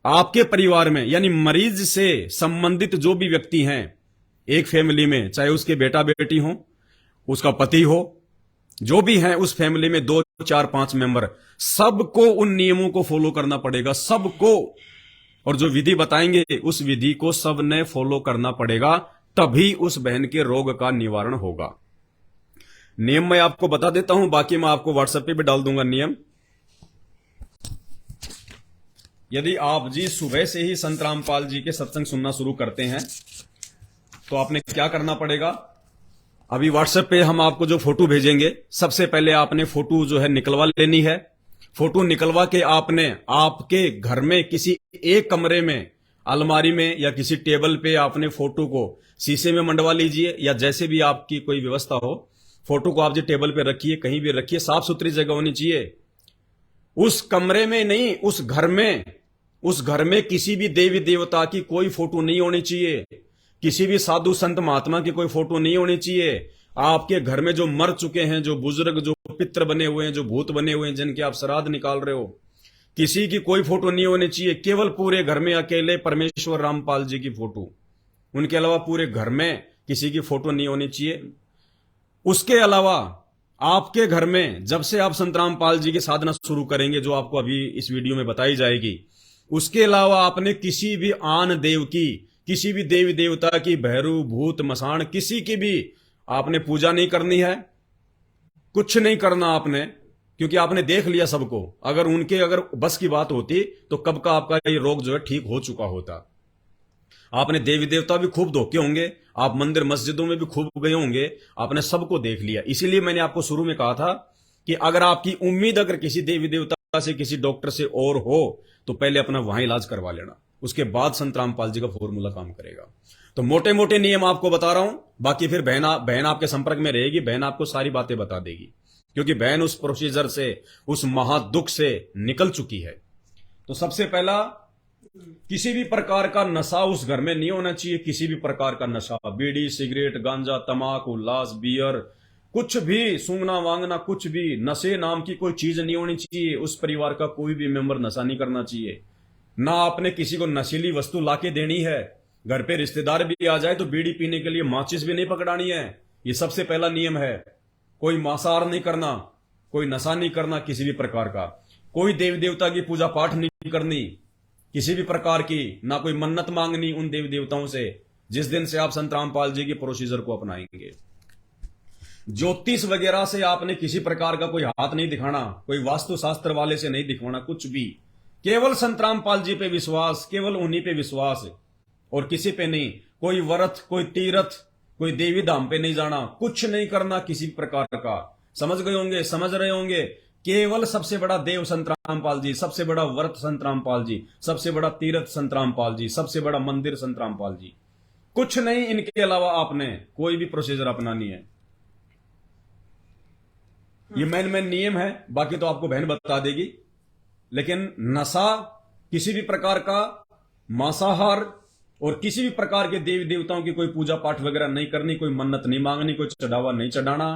आपके परिवार में यानी मरीज से संबंधित जो भी व्यक्ति हैं एक फैमिली में, चाहे उसके बेटा बेटी हो, उसका पति हो, जो भी है उस फैमिली में 2 4 5 मेंबर, सबको उन नियमों को फॉलो करना पड़ेगा, सबको। और जो विधि बताएंगे उस विधि को सबने फॉलो करना पड़ेगा, तभी उस बहन के रोग का निवारण होगा। नियम मैं आपको बता देता हूं, बाकी मैं आपको व्हाट्सएप पे भी डाल दूंगा नियम। यदि आप जी सुबह से ही संत रामपाल जी के सत्संग सुनना शुरू करते हैं तो आपने क्या करना पड़ेगा। अभी व्हाट्सएप पे हम आपको जो फोटो भेजेंगे, सबसे पहले आपने फोटो जो है निकलवा लेनी है। फोटो निकलवा के आपने आपके घर में किसी एक कमरे में, अलमारी में या किसी टेबल पे आपने फोटो को शीशे में मंडवा लीजिए, या जैसे भी आपकी कोई व्यवस्था हो। फोटो को आप जी टेबल पे रखिए, कहीं भी रखिए, साफ सुथरी जगह होनी चाहिए। उस कमरे में नहीं, उस घर में किसी भी देवी देवता की कोई फोटो नहीं होनी चाहिए, किसी भी साधु संत महात्मा की कोई फोटो नहीं होनी चाहिए। आपके घर में जो मर चुके हैं, जो बुजुर्ग, जो पित्र बने हुए हैं, जो भूत बने हुए हैं, जिनके आप श्राद्ध निकाल रहे हो, किसी की कोई फोटो नहीं होनी चाहिए। केवल पूरे घर में अकेले परमेश्वर रामपाल जी की फोटो, उनके अलावा पूरे घर में किसी की फोटो नहीं होनी चाहिए। उसके अलावा आपके घर में जब से आप संत रामपाल जी की साधना शुरू करेंगे, जो आपको अभी इस वीडियो में बताई जाएगी, उसके अलावा आपने किसी भी आन देव की, किसी भी देवी देवता की, भैरू भूत मसान, किसी की भी आपने पूजा नहीं करनी है, कुछ नहीं करना आपने, क्योंकि आपने देख लिया सबको। अगर बस की बात होती तो कब का आपका ये रोग जो है ठीक हो चुका होता। आपने देवी देवता भी खूब धोखे होंगे, आप मंदिर मस्जिदों में भी खूब गए होंगे, आपने सबको देख लिया। इसीलिए मैंने आपको शुरू में कहा था कि अगर आपकी उम्मीद अगर किसी देवी देवता से, किसी डॉक्टर से और हो, तो पहले अपना वहां इलाज करवा लेना, उसके बाद संत रामपाल जी का फॉर्मूला काम करेगा। तो मोटे मोटे नियम आपको बता रहा हूं, बाकी फिर बहन आपके संपर्क में रहेगी, बहन आपको सारी बातें बता देगी, क्योंकि बहन उस प्रोसीजर से, उस महादुख से निकल चुकी है। तो सबसे पहला, किसी भी प्रकार का नशा उस घर में नहीं होना चाहिए। किसी भी प्रकार का नशा, बीड़ी, सिगरेट, गांजा, तमाकू, लाश, बियर, कुछ भी, सूंघना वांगना, कुछ भी नशे नाम की कोई चीज नहीं होनी चाहिए। उस परिवार का कोई भी मेंबर नशा नहीं करना चाहिए। ना आपने किसी को नशीली वस्तु लाके देनी है। घर पे रिश्तेदार भी आ जाए तो बीड़ी पीने के लिए माचिस भी नहीं पकड़ानी है। ये सबसे पहला नियम है। कोई मांसाहार नहीं करना, कोई नशा नहीं करना किसी भी प्रकार का, कोई देवी देवता की पूजा पाठ नहीं करनी किसी भी प्रकार की, ना कोई मन्नत मांगनी उन देवी देवताओं से जिस दिन से आप संत रामपाल जी की प्रोसीजर को अपनाएंगे। ज्योतिष वगैरह से आपने किसी प्रकार का कोई हाथ नहीं दिखाना, कोई वास्तु शास्त्र वाले से नहीं दिखवाना, कुछ भी। केवल संत रामपाल जी पे विश्वास, केवल उन्हीं पे विश्वास और किसी पे नहीं। कोई व्रत, कोई तीर्थ, कोई देवी धाम पे नहीं जाना, कुछ नहीं करना किसी प्रकार का। समझ गए होंगे, समझ रहे होंगे। केवल सबसे बड़ा देव संत रामपाल जी, सबसे बड़ा व्रत संत रामपाल जी, सबसे बड़ा तीर्थ संत रामपाल जी, सबसे बड़ा मंदिर संत रामपाल जी, कुछ नहीं। इनके अलावा आपने कोई भी प्रोसीजर अपनानी है। ये मेन नियम है, बाकी तो आपको बहन बता देगी। लेकिन नशा, किसी भी प्रकार का मांसाहार और किसी भी प्रकार के देवी देवताओं की कोई पूजा पाठ वगैरह नहीं करनी, कोई मन्नत नहीं मांगनी, कोई चढ़ावा नहीं चढ़ाना,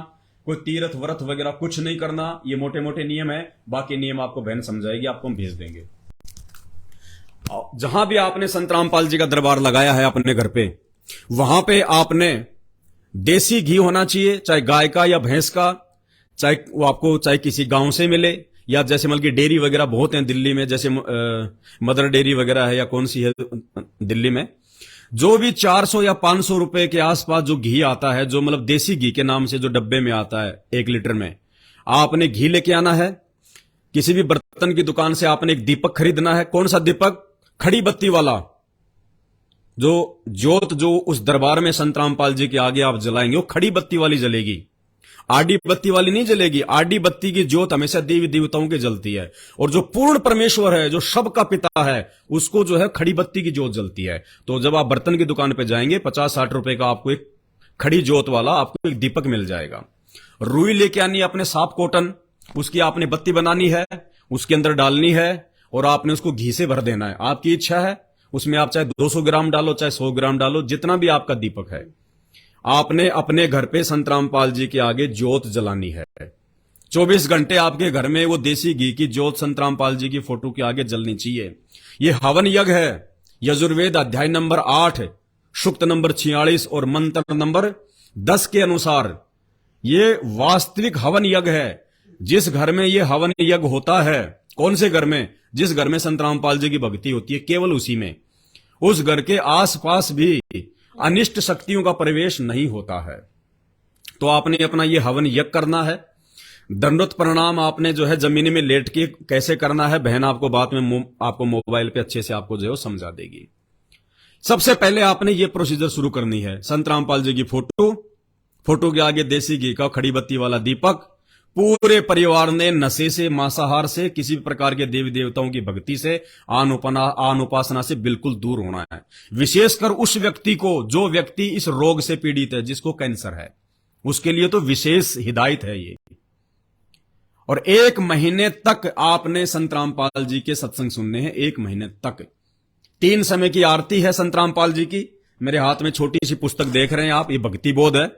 कोई तीर्थ व्रत वगैरह कुछ नहीं करना। ये मोटे मोटे नियम है, बाकी नियम आपको बहन समझाएगी, आपको हम भेज देंगे। जहां भी आपने संत रामपाल जी का दरबार लगाया है अपने घर पे, वहां पे आपने देसी घी होना चाहिए, चाहे गाय का या भैंस का, चाहे वो आपको चाहे किसी गांव से मिले, या जैसे मतलब कि डेयरी वगैरह बहुत हैं दिल्ली में, जैसे मदर डेयरी वगैरह है या कौन सी है दिल्ली में, जो भी 400 या 500 रुपए के आसपास जो घी आता है, जो मतलब देसी घी के नाम से जो डब्बे में आता है 1 लीटर में, आपने घी लेके आना है। किसी भी बर्तन की दुकान से आपने एक दीपक खरीदना है। कौन सा दीपक? खड़ी बत्ती वाला, जो ज्योत जो उस दरबार में संत रामपाल जी के आगे आप जलाएंगे वो खड़ी बत्ती वाली जलेगी, आडी बत्ती वाली नहीं जलेगी। आडी बत्ती की ज्योत हमेशा देवी देवताओं की जलती है, और जो पूर्ण परमेश्वर है, जो सबका पिता है, उसको जो है खड़ी बत्ती की ज्योत जलती है। तो जब आप बर्तन की दुकान पे जाएंगे 50-60 रुपए का आपको एक खड़ी ज्योत वाला आपको एक दीपक मिल जाएगा। रुई लेके आनी है अपने, साफ कॉटन, उसकी आपने बत्ती बनानी है, उसके अंदर डालनी है और आपने उसको घी से भर देना है। आपकी इच्छा है, उसमें आप चाहे 200 ग्राम डालो, चाहे 100 ग्राम डालो, जितना भी आपका दीपक है। आपने अपने घर पे संत रामपाल जी के आगे ज्योत जलानी है। 24 घंटे आपके घर में वो देसी घी की ज्योत संत रामपाल जी की फोटो के आगे जलनी चाहिए। ये हवन यज्ञ है। यजुर्वेद अध्याय नंबर 8, सूक्त नंबर 46 और मंत्र नंबर 10 के अनुसार ये वास्तविक हवन यज्ञ है। जिस घर में ये हवन यज्ञ होता है, कौन से घर में? जिस घर में संत रामपाल जी की भक्ति होती है, केवल उसी में। उस घर के आसपास भी अनिष्ट शक्तियों का प्रवेश नहीं होता है। तो आपने अपना ये हवन यज्ञ करना है। दंडवत प्रणाम आपने जो है जमीन में लेट के कैसे करना है, बहन आपको बाद में आपको मोबाइल पे अच्छे से आपको जो है समझा देगी। सबसे पहले आपने ये प्रोसीजर शुरू करनी है। संत रामपाल जी की फोटो के आगे देसी घी का खड़ी बत्ती वाला दीपक। पूरे परिवार ने नशे से, मांसाहार से, किसी भी प्रकार के देवी देवताओं की भक्ति से, आन उपासना से बिल्कुल दूर होना है। विशेषकर उस व्यक्ति को, जो व्यक्ति इस रोग से पीड़ित है, जिसको कैंसर है, उसके लिए तो विशेष हिदायत है ये। और 1 महीने तक आपने संत रामपाल जी के सत्संग सुनने हैं। 1 महीने तक 3 समय की आरती है संत रामपाल जी की। मेरे हाथ में छोटी सी पुस्तक देख रहे हैं आप, ये भक्ति बोध है।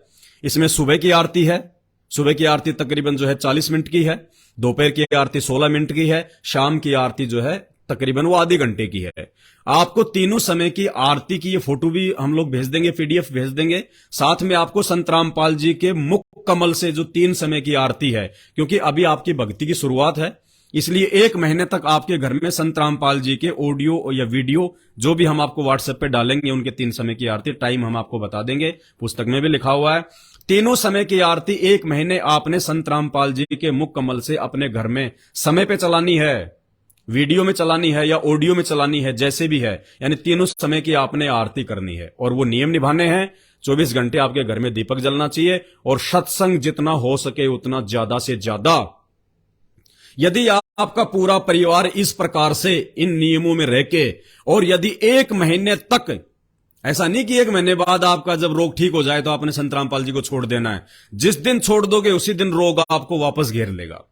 इसमें सुबह की आरती है। सुबह की आरती तकरीबन जो है 40 मिनट की है, दोपहर की आरती 16 मिनट की है, शाम की आरती जो है तकरीबन वो आधे घंटे की है। आपको तीनों समय की आरती की ये फोटो भी हम लोग भेज देंगे, पीडीएफ भेज देंगे। साथ में आपको संत रामपाल जी के मुख कमल से जो 3 समय की आरती है, क्योंकि अभी आपकी भक्ति की शुरुआत है, इसलिए 1 महीने तक आपके घर में संत रामपाल जी के ऑडियो या वीडियो जो भी हम आपको व्हाट्सएप पे डालेंगे, उनके 3 समय की आरती, टाइम हम आपको बता देंगे, पुस्तक में भी लिखा हुआ है। तीनों समय की आरती 1 महीने आपने संत रामपाल जी के मुख कमल से अपने घर में समय पे चलानी है, वीडियो में चलानी है या ऑडियो में चलानी है, जैसे भी है, यानी तीनों समय की आपने आरती करनी है। और वो नियम निभाने हैं। 24 घंटे आपके घर में दीपक जलना चाहिए, और सत्संग जितना हो सके उतना ज्यादा से ज्यादा। यदि आपका पूरा परिवार इस प्रकार से इन नियमों में रह के, और यदि 1 महीने तक, ऐसा नहीं कि 1 महीने बाद आपका जब रोग ठीक हो जाए तो आपने संत रामपाल जी को छोड़ देना है। जिस दिन छोड़ दोगे उसी दिन रोग आपको वापस घेर लेगा।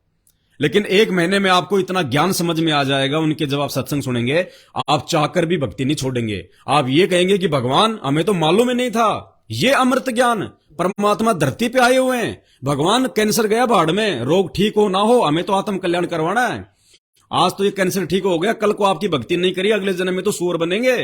लेकिन 1 महीने में आपको इतना ज्ञान समझ में आ जाएगा उनके, जब आप सत्संग सुनेंगे, आप चाहकर भी भक्ति नहीं छोड़ेंगे। आप ये कहेंगे कि भगवान, हमें तो मालूम ही नहीं था, ये अमृत ज्ञान, परमात्मा धरती पे आए हुए हैं। भगवान, कैंसर गया भाड़ में, रोग ठीक हो ना हो, हमें तो आत्म कल्याण करवाना है। आज तो ये कैंसर ठीक हो गया, कल को आपकी भक्ति नहीं करी, अगले जन्म में तो सूअर बनेंगे।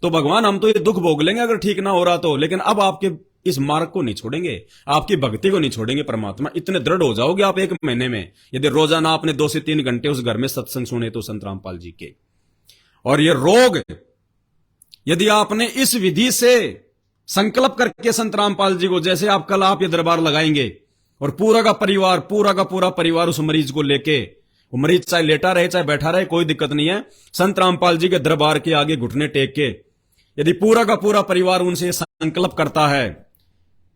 तो भगवान, हम तो ये दुख भोग लेंगे अगर ठीक ना हो रहा तो, लेकिन अब आपके इस मार्ग को नहीं छोड़ेंगे, आपकी भक्ति को नहीं छोड़ेंगे। परमात्मा, इतने दृढ़ हो जाओगे आप 1 महीने में, यदि रोजाना आपने 2 से 3 घंटे उस घर में सत्संग सुने तो संत रामपाल जी के। और ये रोग, यदि आपने इस विधि से संकल्प करके संत रामपाल जी को, जैसे आप कल आप ये दरबार लगाएंगे और पूरा का पूरा परिवार उस मरीज को लेके, वो मरीज चाहे लेटा रहे चाहे बैठा रहे, कोई दिक्कत नहीं है, संत रामपाल जी के दरबार के आगे घुटने टेक के, यदि पूरा का पूरा परिवार उनसे संकल्प करता है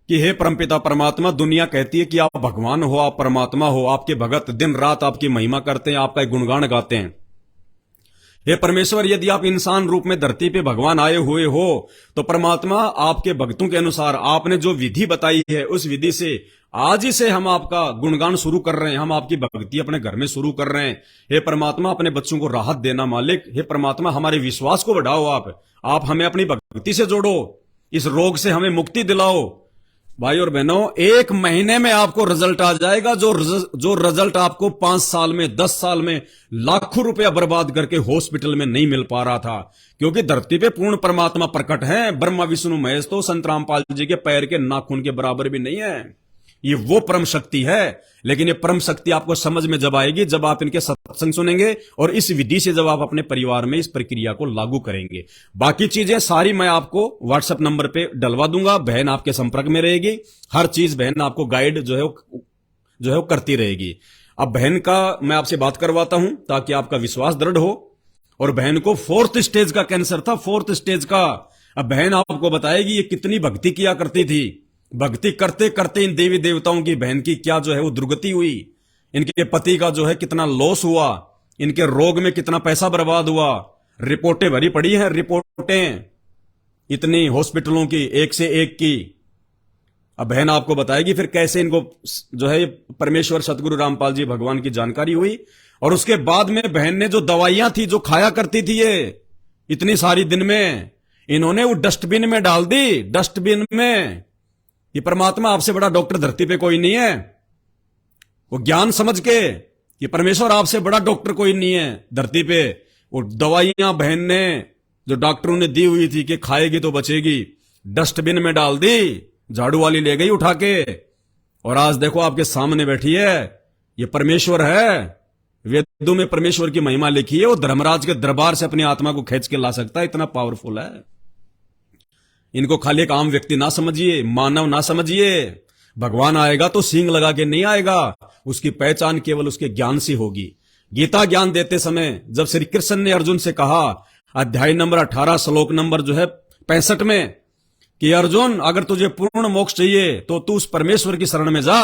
कि हे परमपिता परमात्मा, दुनिया कहती है कि आप भगवान हो, आप परमात्मा हो, आपके भगत दिन रात आपकी महिमा करते हैं, आपका गुणगान गाते हैं। हे परमेश्वर, यदि आप इंसान रूप में धरती पे भगवान आए हुए हो, तो परमात्मा आपके भक्तों के अनुसार आपने जो विधि बताई है, उस विधि से आज ही से हम आपका गुणगान शुरू कर रहे हैं, हम आपकी भक्ति अपने घर में शुरू कर रहे हैं। हे परमात्मा, अपने बच्चों को राहत देना मालिक। हे परमात्मा, हमारे विश्वास को बढ़ाओ, आप हमें अपनी भक्ति से जोड़ो, इस रोग से हमें मुक्ति दिलाओ। भाई और बहनों, 1 महीने में आपको रिजल्ट आ जाएगा, जो रिजल्ट आपको 5 साल में, 10 साल में, लाखों रुपया बर्बाद करके हॉस्पिटल में नहीं मिल पा रहा था। क्योंकि धरती पे पूर्ण परमात्मा प्रकट है। ब्रह्मा विष्णु महेश तो संत रामपाल जी के पैर के नाखून के बराबर भी नहीं है। ये वो परम शक्ति है। लेकिन ये परम शक्ति आपको समझ में जब आएगी, जब आप इनके सत्संग सुनेंगे और इस विधि से जब आप अपने परिवार में इस प्रक्रिया को लागू करेंगे। बाकी चीजें सारी मैं आपको व्हाट्सएप नंबर पे डलवा दूंगा, बहन आपके संपर्क में रहेगी, हर चीज बहन आपको गाइड जो है वो करती रहेगी। अब बहन का मैं आपसे बात करवाता हूं ताकि आपका विश्वास दृढ़ हो। और बहन को 4th स्टेज का कैंसर था, 4th स्टेज का। अब बहन आपको बताएगी ये कितनी भक्ति किया करती थी, भक्ति करते करते इन देवी देवताओं की बहन की क्या जो है वो दुर्गति हुई, इनके पति का जो है कितना लॉस हुआ, इनके रोग में कितना पैसा बर्बाद हुआ। रिपोर्टें भरी पड़ी हैं, रिपोर्टें इतनी हॉस्पिटलों की, एक से एक की। अब बहन आपको बताएगी फिर कैसे इनको जो है परमेश्वर सतगुरु रामपाल जी भगवान की जानकारी हुई। और उसके बाद में बहन ने जो दवाइयां थी जो खाया करती थी ये इतनी सारी दिन में, इन्होंने वो डस्टबिन में डाल दी, डस्टबिन में। ये परमात्मा आपसे बड़ा डॉक्टर धरती पे कोई नहीं है, वो ज्ञान समझ के ये परमेश्वर आपसे बड़ा डॉक्टर कोई नहीं है धरती पे। वो दवाइयां बहन ने जो डॉक्टरों ने दी हुई थी कि खाएगी तो बचेगी, डस्टबिन में डाल दी, झाड़ू वाली ले गई उठा के। और आज देखो आपके सामने बैठी है, ये परमेश्वर है। वेदों में परमेश्वर की महिमा लिखी है, वो धर्मराज के दरबार से अपनी आत्मा को खींच के ला सकता है, इतना पावरफुल है। इनको खाली एक आम व्यक्ति ना समझिए, मानव ना समझिए। भगवान आएगा तो सींग लगा के नहीं आएगा, उसकी पहचान केवल उसके ज्ञान से होगी। गीता ज्ञान देते समय जब श्री कृष्ण ने अर्जुन से कहा, अध्याय नंबर 18 श्लोक नंबर जो है 65 में, कि अर्जुन अगर तुझे पूर्ण मोक्ष चाहिए तो तू उस परमेश्वर की शरण में जा।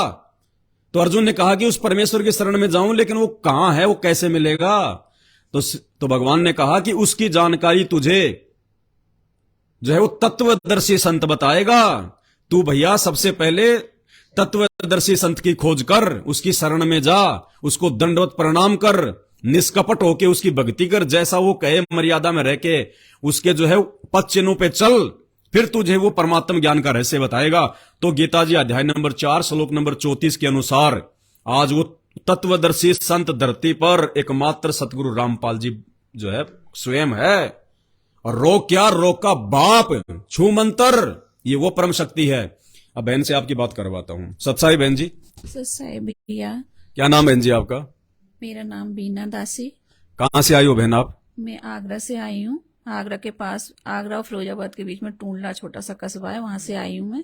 तो अर्जुन ने कहा कि उस परमेश्वर की शरण में जाऊं, लेकिन वो कहां है, वो कैसे मिलेगा? तो भगवान ने कहा कि उसकी जानकारी तुझे जो है वो तत्वदर्शी संत बताएगा। तू भैया सबसे पहले तत्वदर्शी संत की खोज कर, उसकी शरण में जा, उसको दंडवत प्रणाम कर, निष्कपट होके उसकी भक्ति कर, जैसा वो कहे मर्यादा में रह के उसके जो है पद चिन्हों पे चल, फिर तुझे वो परमात्म ज्ञान का रहस्य बताएगा। तो गीता जी अध्याय नंबर 4 श्लोक नंबर 34 के अनुसार आज वो तत्वदर्शी संत धरती पर एकमात्र सतगुरु रामपाल जी जो है स्वयं है। और रोग क्या, रोग का बाप छू मंत्र, ये वो परम शक्ति है। अब बहन से आपकी बात करवाता हूं। सत्साई बहन जी। सत्साई भैया। क्या नाम बहन जी आपका? मेरा नाम बीना दासी। कहां से आई हो बहन आप? मैं आगरा से आई हूँ। आगरा के पास, आगरा और फिरोजाबाद के बीच में टूंडला छोटा सा कस्बा है, वहां से आई हूँ मैं।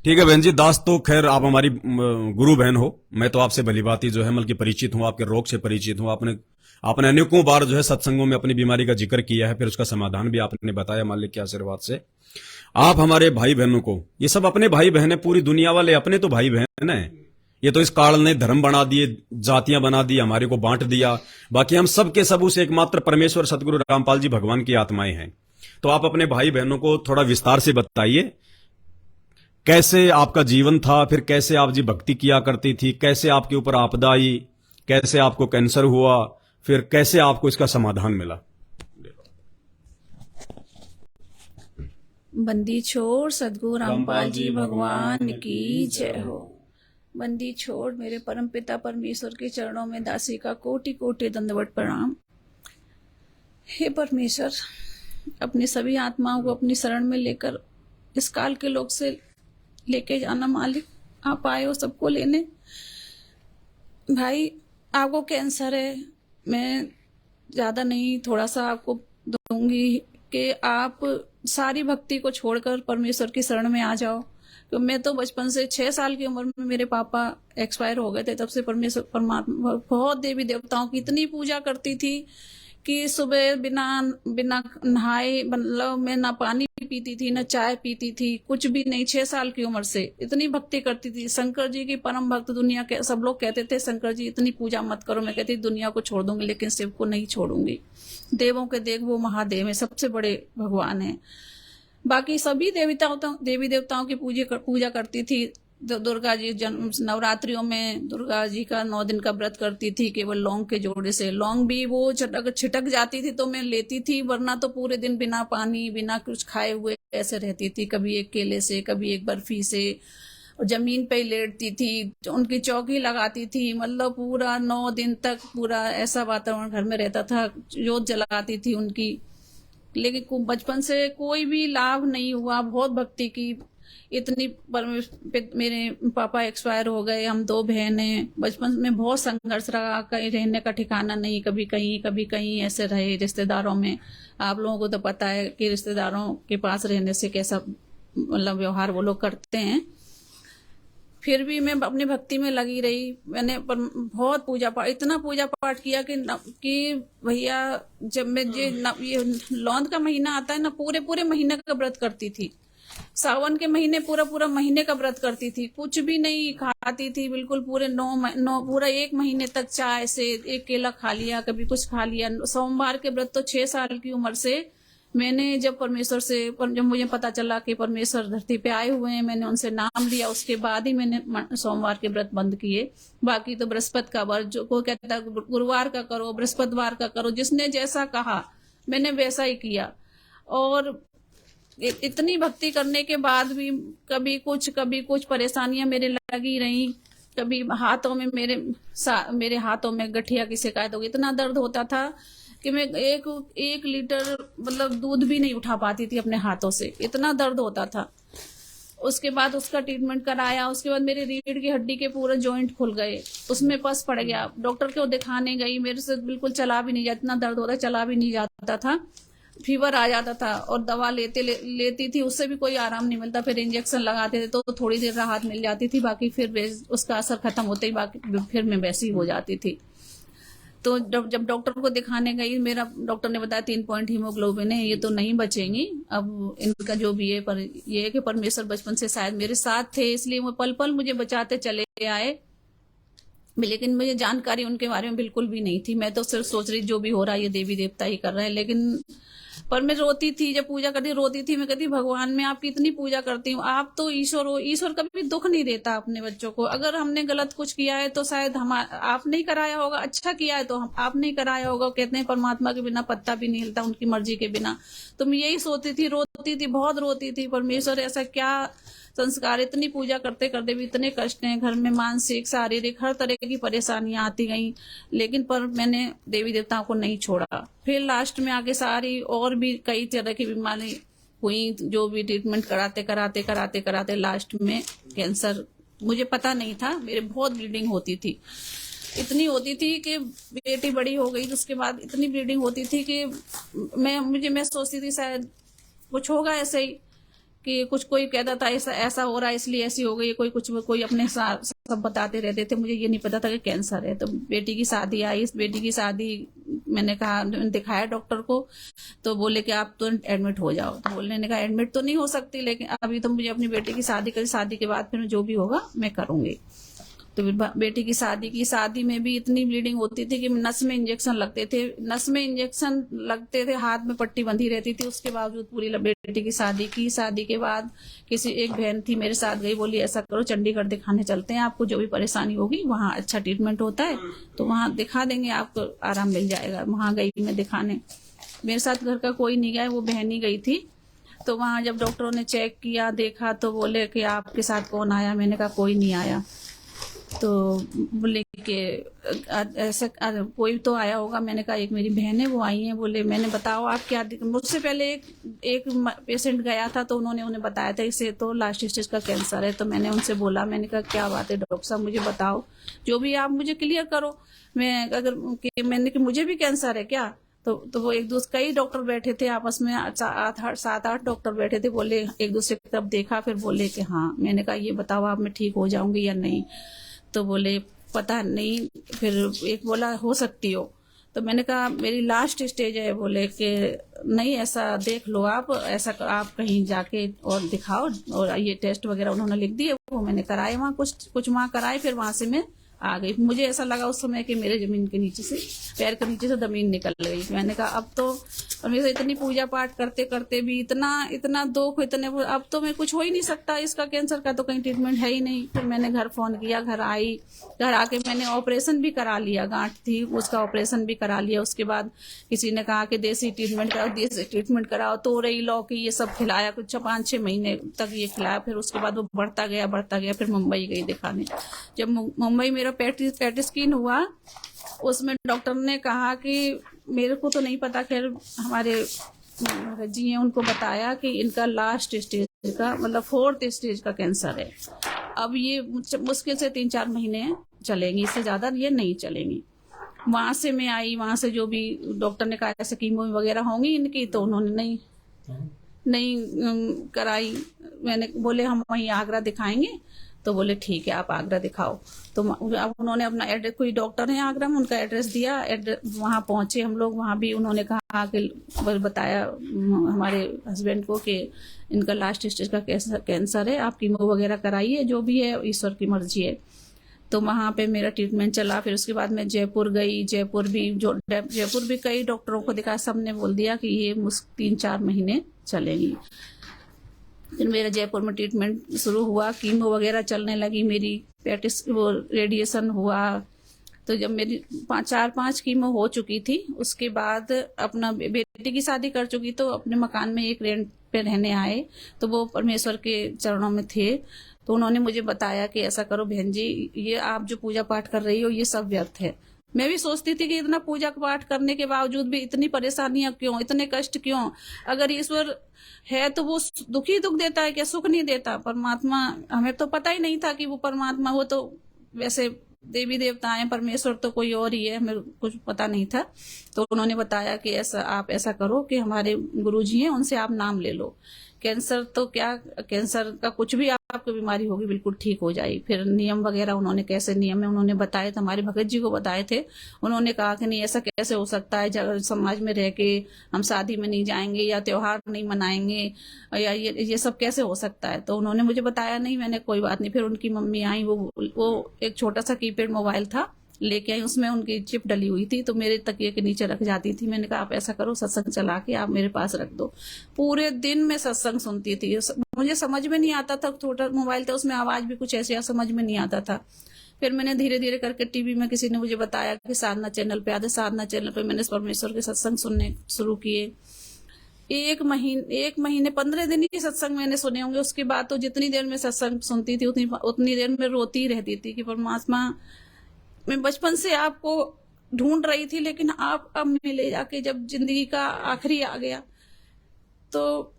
ठीक है बहन जी। दास तो खैर आप हमारी गुरु बहन हो, मैं तो आपसे भलीभांति जो है बल्कि परिचित हूँ, आपके रोग से परिचित हूँ। आपने अनेकों बार जो है सत्संगों में अपनी बीमारी का जिक्र किया है, फिर उसका समाधान भी आपने बताया मालिक के आशीर्वाद से। आप हमारे भाई बहनों को, ये सब अपने भाई बहन है, पूरी दुनिया वाले अपने तो भाई बहन है। ये तो इस काल ने धर्म बना दिए, जातियां बना दी, हमारे को बांट दिया। बाकी हम सब के सब उस एकमात्र परमेश्वर सतगुरु रामपाल जी भगवान की आत्माएं हैं। तो आप अपने भाई बहनों को थोड़ा विस्तार से बताइए, कैसे आपका जीवन था, फिर कैसे आप जी भक्ति किया करती थी, कैसे आपके ऊपर आपदा आई, कैसे आपको कैंसर हुआ, फिर कैसे आपको इसका समाधान मिला। बंदी छोड़ सदगुरु रामपाल जी भगवान की जय हो। बंदी छोड़ मेरे परम पिता परमेश्वर के चरणों में दासी का कोटि कोटि दंडवत प्रणाम। हे परमेश्वर, अपनी सभी आत्माओं को अपनी शरण में लेकर इस काल के लोग से लेके जाना मालिक। आप आए हो सबको लेने। भाई आपको कैंसर है, मैं ज्यादा नहीं थोड़ा सा आपको दूंगी कि आप सारी भक्ति को छोड़कर परमेश्वर की शरण में आ जाओ। तो मैं तो बचपन से 6 साल की उम्र में मेरे पापा एक्सपायर हो गए थे, तब से परमेश्वर परमात्मा बहुत देवी देवताओं की इतनी पूजा करती थी कि सुबह बिना नहाए, मतलब मैं ना पानी पीती थी, ना चाय पीती थी, कुछ भी नहीं। 6 साल की उम्र से इतनी भक्ति करती थी। शंकर जी की परम भक्त, दुनिया के सब लोग कहते थे शंकर जी इतनी पूजा मत करो। मैं कहती दुनिया को छोड़ दूंगी लेकिन शिव को नहीं छोड़ूंगी। देवों के देव वो महादेव है, सबसे बड़े भगवान है। बाकी सभी देवी देवताओं की पूजा करती थी। दुर्गा जी जन्म नवरात्रियों में दुर्गा जी का 9 दिन का व्रत करती थी, केवल लौंग के जोड़े से। लौंग भी वो छिटक जाती थी तो मैं लेती थी, वरना तो पूरे दिन बिना पानी बिना कुछ खाए हुए ऐसे रहती थी। कभी एक केले से, कभी एक बर्फी से, और जमीन पे ही लेटती थी, उनकी चौकी लगाती थी। मतलब पूरा 9 दिन तक पूरा ऐसा वातावरण घर में रहता था, जोत जलाती थी उनकी। लेकिन बचपन से कोई भी लाभ नहीं हुआ। बहुत भक्ति की, इतनी मेरे पापा एक्सपायर हो गए, हम 2 बहनें। बचपन में बहुत संघर्ष रहा, कहीं रहने का ठिकाना नहीं, कभी कहीं ऐसे रहे रिश्तेदारों में। आप लोगों को तो पता है कि रिश्तेदारों के पास रहने से कैसा मतलब व्यवहार वो लोग करते हैं। फिर भी मैं अपनी भक्ति में लगी रही। मैंने बहुत पूजा पाठ, इतना पूजा पाठ किया कि भैया जब मैं ये लौंद का महीना आता है ना, पूरे पूरे महीने का व्रत करती थी। सावन के महीने पूरा पूरा महीने का व्रत करती थी, कुछ भी नहीं खाती थी बिल्कुल। पूरे पूरा 1 महीने तक चाय से 1 केला खा लिया, कभी कुछ खा लिया। सोमवार के व्रत तो 6 साल की उम्र से मैंने जब जब मुझे पता चला कि परमेश्वर धरती पे आए हुए हैं, मैंने उनसे नाम लिया, उसके बाद ही मैंने सोमवार के व्रत बंद किए। बाकी तो बृहस्पति का व्रत, जो कोई कहता है गुरुवार का करो, बृहस्पतिवार का करो, जिसने जैसा कहा मैंने वैसा ही किया। और इतनी भक्ति करने के बाद भी कभी कुछ परेशानियां मेरे लगी रही। कभी हाथों में मेरे हाथों में गठिया की शिकायत हो गई। इतना दर्द होता था कि मैं एक लीटर मतलब दूध भी नहीं उठा पाती थी अपने हाथों से, इतना दर्द होता था। उसके बाद उसका ट्रीटमेंट कराया। उसके बाद मेरी रीढ़ की हड्डी के पूरे जॉइंट खुल गए, उसमें पस पड़ गया। डॉक्टर को दिखाने गई, मेरे से बिल्कुल चला भी नहीं जाता, इतना दर्द होता, चला भी नहीं जाता था, फीवर आ जाता था। और दवा लेती थी, उससे भी कोई आराम नहीं मिलता। फिर इंजेक्शन लगाते थे तो थोड़ी देर राहत मिल जाती थी, बाकी फिर उसका असर खत्म होते ही बाकी फिर मैं वैसी हो जाती थी। तो जब डॉक्टर को दिखाने गई, मेरा डॉक्टर ने बताया 3 पॉइंट हीमोग्लोबिन है, ये तो नहीं बचेंगी अब इनका जो भी है। पर ये है कि परमेश्वर बचपन से शायद मेरे साथ थे, इसलिए वो पल पल मुझे बचाते चले आए। लेकिन मुझे जानकारी उनके बारे में बिल्कुल भी नहीं थी। मैं तो सिर्फ सोच रही जो भी हो रहा है ये देवी देवता ही कर रहे हैं। लेकिन पर मैं रोती थी, जब पूजा करती रोती थी। मैं कहती भगवान, मैं आपकी इतनी पूजा करती हूँ, आप तो ईश्वर हो। ईश्वर कभी दुख नहीं देता अपने बच्चों को। अगर हमने गलत कुछ किया है तो शायद आपने ही कराया होगा, अच्छा किया है तो आपने ही कराया होगा। कहते हैं परमात्मा के बिना पत्ता भी नहीं हिलता, उनकी मर्जी के बिना। तो मैं यही सोचती थी, रोती थी, बहुत रोती थी। परमेश्वर ऐसा क्या संस्कार, इतनी पूजा करते करते भी इतने कष्ट हैं घर में, मानसिक शारीरिक हर तरह की परेशानियां आती गई। लेकिन पर मैंने देवी देवताओं को नहीं छोड़ा। फिर लास्ट में आगे सारी और भी कई तरह की बीमारी हुई, जो भी ट्रीटमेंट कराते लास्ट में कैंसर। मुझे पता नहीं था, मेरे बहुत ब्लीडिंग होती थी, इतनी होती थी कि बेटी बड़ी हो गई तो उसके बाद इतनी ब्लीडिंग होती थी कि मैं सोचती थी शायद कुछ होगा ऐसे ही, कि कुछ कोई कहता था ऐसा हो रहा है इसलिए ऐसी हो गई, कोई अपने सब बताते रहते थे। मुझे ये नहीं पता था कि कैंसर है। तो बेटी की शादी आई, इस बेटी की शादी मैंने कहा, दिखाया डॉक्टर को, तो बोले कि आप तो एडमिट हो जाओ। तो बोलने ने कहा एडमिट तो नहीं हो सकती, लेकिन अभी तो मुझे अपनी बेटी की शादी के बाद फिर जो भी होगा मैं करूंगी। तो बेटी की शादी में भी इतनी ब्लीडिंग होती थी कि नस में इंजेक्शन लगते थे, हाथ में पट्टी बंधी रहती थी। उसके बावजूद पूरी बेटी की शादी के बाद किसी एक बहन थी मेरे साथ गई, बोली ऐसा करो चंडीगढ़ दिखाने चलते हैं, आपको जो भी परेशानी होगी वहाँ अच्छा ट्रीटमेंट होता है तो वहाँ दिखा देंगे, आपको आराम मिल जाएगा। वहाँ गई मैं दिखाने, मेरे साथ घर का कोई नहीं गया, वो बहन ही गई थी। तो वहाँ जब डॉक्टरों ने चेक किया, देखा, तो बोले कि आपके साथ कौन आया? मैंने कहा कोई नहीं आया। तो बोले कि ऐसा कोई तो आया होगा। मैंने कहा एक मेरी बहन है, वो आई है। बोले मैंने बताओ आप क्या, मुझसे पहले एक पेशेंट गया था तो उन्हें बताया था इसे तो लास्ट स्टेज का कैंसर है। तो मैंने उनसे बोला, मैंने कहा क्या बात है डॉक्टर साहब, मुझे बताओ, जो भी आप मुझे क्लियर करो। मैंने कि मुझे भी कैंसर है क्या? तो वो कई डॉक्टर बैठे थे आपस में, 7-8 डॉक्टर बैठे थे। बोले एक दूसरे की तरफ देखा, फिर बोले कि हाँ। मैंने कहा ये बताओ आप, मैं ठीक हो जाऊंगी या नहीं? तो बोले पता नहीं। फिर एक बोला हो सकती हो। तो मैंने कहा मेरी लास्ट स्टेज है। बोले कि नहीं, ऐसा देख लो आप कहीं जाके और दिखाओ। और ये टेस्ट वगैरह उन्होंने लिख दिए, वो मैंने कराए वहाँ, कुछ वहाँ कराए। फिर वहां से मैं आ गई। मुझे ऐसा लगा उस समय कि मेरे जमीन के नीचे से, पैर के नीचे से जमीन निकल गई। मैंने कहा अब तो, और मेरे इतनी पूजा पाठ करते करते भी इतना दुख, अब तो मैं कुछ हो ही नहीं सकता, इसका कैंसर का तो कहीं ट्रीटमेंट है ही नहीं। फिर मैंने घर फोन किया, घर आके मैंने ऑपरेशन भी करा लिया, गांठ थी उसका ऑपरेशन भी करा लिया। उसके बाद किसी ने कहा कि देसी ट्रीटमेंट कराओ, तोरई लौकी ये सब खिलाया, कुछ 5-6 महीने तक ये खिलाया। फिर उसके बाद वो बढ़ता गया। फिर मुंबई गई दिखाने। जब मुंबई मेरा पेट स्कैन हुआ, उसमें डॉक्टर ने कहा कि मेरे को तो नहीं पता, खैर हमारे जी हैं उनको बताया कि इनका लास्ट स्टेज का मतलब 4th स्टेज का कैंसर है। अब ये मुश्किल से 3-4 महीने चलेंगी, इससे ज्यादा ये नहीं चलेंगी। वहां से मैं आई, वहां से जो भी डॉक्टर ने कहा ऐसे कीमो वगैरह होंगी इनकी, तो उन्होंने नहीं कराई। मैंने बोले हम वहीं आगरा दिखाएंगे। तो बोले ठीक है आप आगरा दिखाओ। तो अब उन्होंने अपना एड्रेस, कोई डॉक्टर है आगरा में, उनका एड्रेस दिया, वहां पहुंचे हम लोग। वहां भी उन्होंने कहा कि बताया हमारे हस्बैंड को कि इनका लास्ट स्टेज का कैंसर है, आप कीमो वगैरह कराइए, जो भी है ईश्वर की मर्जी है। तो वहां पे मेरा ट्रीटमेंट चला। फिर उसके बाद मैं जयपुर गई। जयपुर भी कई डॉक्टरों को दिखाया, सबने बोल दिया कि ये 3-4 महीने चलेगी। फिर मेरा जयपुर में ट्रीटमेंट शुरू हुआ, कीमो वगैरह चलने लगी मेरी, वो रेडिएशन हुआ। तो जब मेरी 4-5 कीमो हो चुकी थी, उसके बाद अपना बेटी की शादी कर चुकी, तो अपने मकान में एक रेंट पे रहने आए। तो वो परमेश्वर के चरणों में थे। तो उन्होंने मुझे बताया कि ऐसा करो बहन जी, ये आप जो पूजा पाठ कर रही हो ये सब व्यर्थ है। मैं भी सोचती थी कि इतना पूजा पाठ करने के बावजूद भी इतनी परेशानियां क्यों, इतने कष्ट क्यों? अगर ईश्वर है तो वो दुख ही दुख देता है, क्या सुख नहीं देता? परमात्मा, हमें तो पता ही नहीं था कि वो परमात्मा, वो तो वैसे देवी देवता है, परमेश्वर तो कोई और ही है, हमें कुछ पता नहीं था। तो उन्होंने बताया कि आप ऐसा करो कि हमारे गुरुजी हैं, उनसे आप नाम ले लो। कैंसर तो क्या, कैंसर का कुछ भी आपको बीमारी होगी बिल्कुल ठीक हो जाएगी। फिर नियम वगैरह उन्होंने, कैसे नियम है उन्होंने बताए थे, हमारे भगत जी को बताए थे। उन्होंने कहा कि नहीं ऐसा कैसे हो सकता है, समाज में रह के हम शादी में नहीं जाएंगे या त्योहार नहीं मनाएंगे, या ये सब कैसे हो सकता है? तो उन्होंने मुझे बताया नहीं, मैंने कोई बात नहीं। फिर उनकी मम्मी आई, वो एक छोटा सा कीपैड मोबाइल था लेके आई, उसमें उनकी चिप डली हुई थी, तो मेरे तकिए के नीचे रख जाती थी। मैंने कहा आप ऐसा करो, सत्संग चला के आप मेरे पास रख दो। पूरे दिन में सत्संग सुनती थी। मुझे समझ में नहीं आता था, छोटा मोबाइल था, उसमें आवाज भी कुछ ऐसी समझ में नहीं आता था। फिर मैंने धीरे धीरे करके टीवी में किसी ने मुझे बताया कि साधना चैनल पे आते, साधना चैनल पे मैंने परमेश्वर के सत्संग सुनने शुरू किए। 1 महीने 15 दिन ही सत्संग मैंने सुने होंगे। उसके बाद तो जितनी देर में सत्संग सुनती थी उतनी देर में रोती ही रहती थी कि परमात्मा, मैं बचपन से आपको ढूंढ रही थी, लेकिन आप अब मिले जाके, जब जिंदगी का आखिरी आ गया तो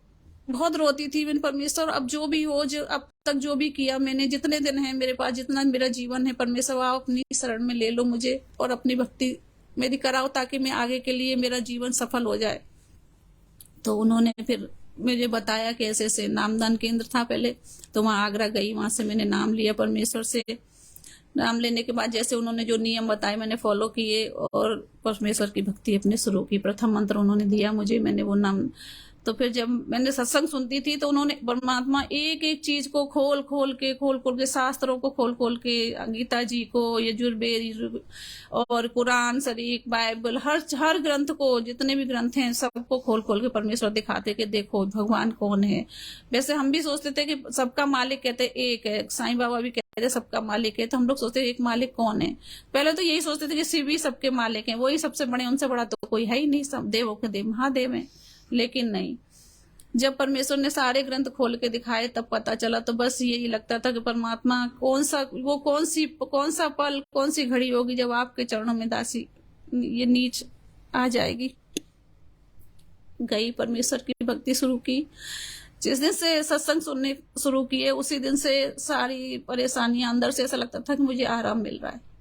बहुत रोती थी। मैंने परमेश्वर, अब जो भी हो, जो अब तक जो भी किया मैंने, जितने दिन है मेरे पास, जितना मेरा जीवन है, परमेश्वर आप अपनी शरण में ले लो मुझे और अपनी भक्ति मेरी कराओ, ताकि मैं आगे के लिए मेरा जीवन सफल हो जाए। तो उन्होंने फिर मुझे बताया कि ऐसे ऐसे नामदान केंद्र था पहले, तो वहां आगरा गई, वहां से मैंने नाम लिया परमेश्वर से। नाम लेने के बाद जैसे उन्होंने जो नियम बताए मैंने फॉलो किए और परमेश्वर की भक्ति अपने शुरू की। प्रथम मंत्र उन्होंने दिया मुझे, मैंने वो नाम। तो फिर जब मैंने सत्संग सुनती थी तो उन्होंने, परमात्मा एक एक चीज को खोल खोल के, शास्त्रों को खोल खोल के, गीता जी को, यजुर्वेद और कुरान शरीफ, बाइबल, हर ग्रंथ को, जितने भी ग्रंथ हैं सबको खोल खोल के परमेश्वर दिखाते कि देखो भगवान कौन है। वैसे हम भी सोचते थे कि सबका मालिक कहते एक है, साईं बाबा भी कहते सबका मालिक है, तो हम लोग सोचते एक मालिक कौन है। पहले तो यही सोचते थे कि शिव ही सबके मालिक हैं, वही सबसे बड़े, उनसे बड़ा तो कोई है ही नहीं, सब देवों के देव महादेव है। लेकिन नहीं, जब परमेश्वर ने सारे ग्रंथ खोल के दिखाए तब पता चला। तो बस यही लगता था कि परमात्मा कौन सा पल, कौन सी घड़ी होगी जब आपके चरणों में दासी ये नीच आ जाएगी। गई, परमेश्वर की भक्ति शुरू की। जिस दिन से सत्संग सुनने शुरू किए उसी दिन से सारी परेशानियां, अंदर से ऐसा लगता था कि मुझे आराम मिल रहा है।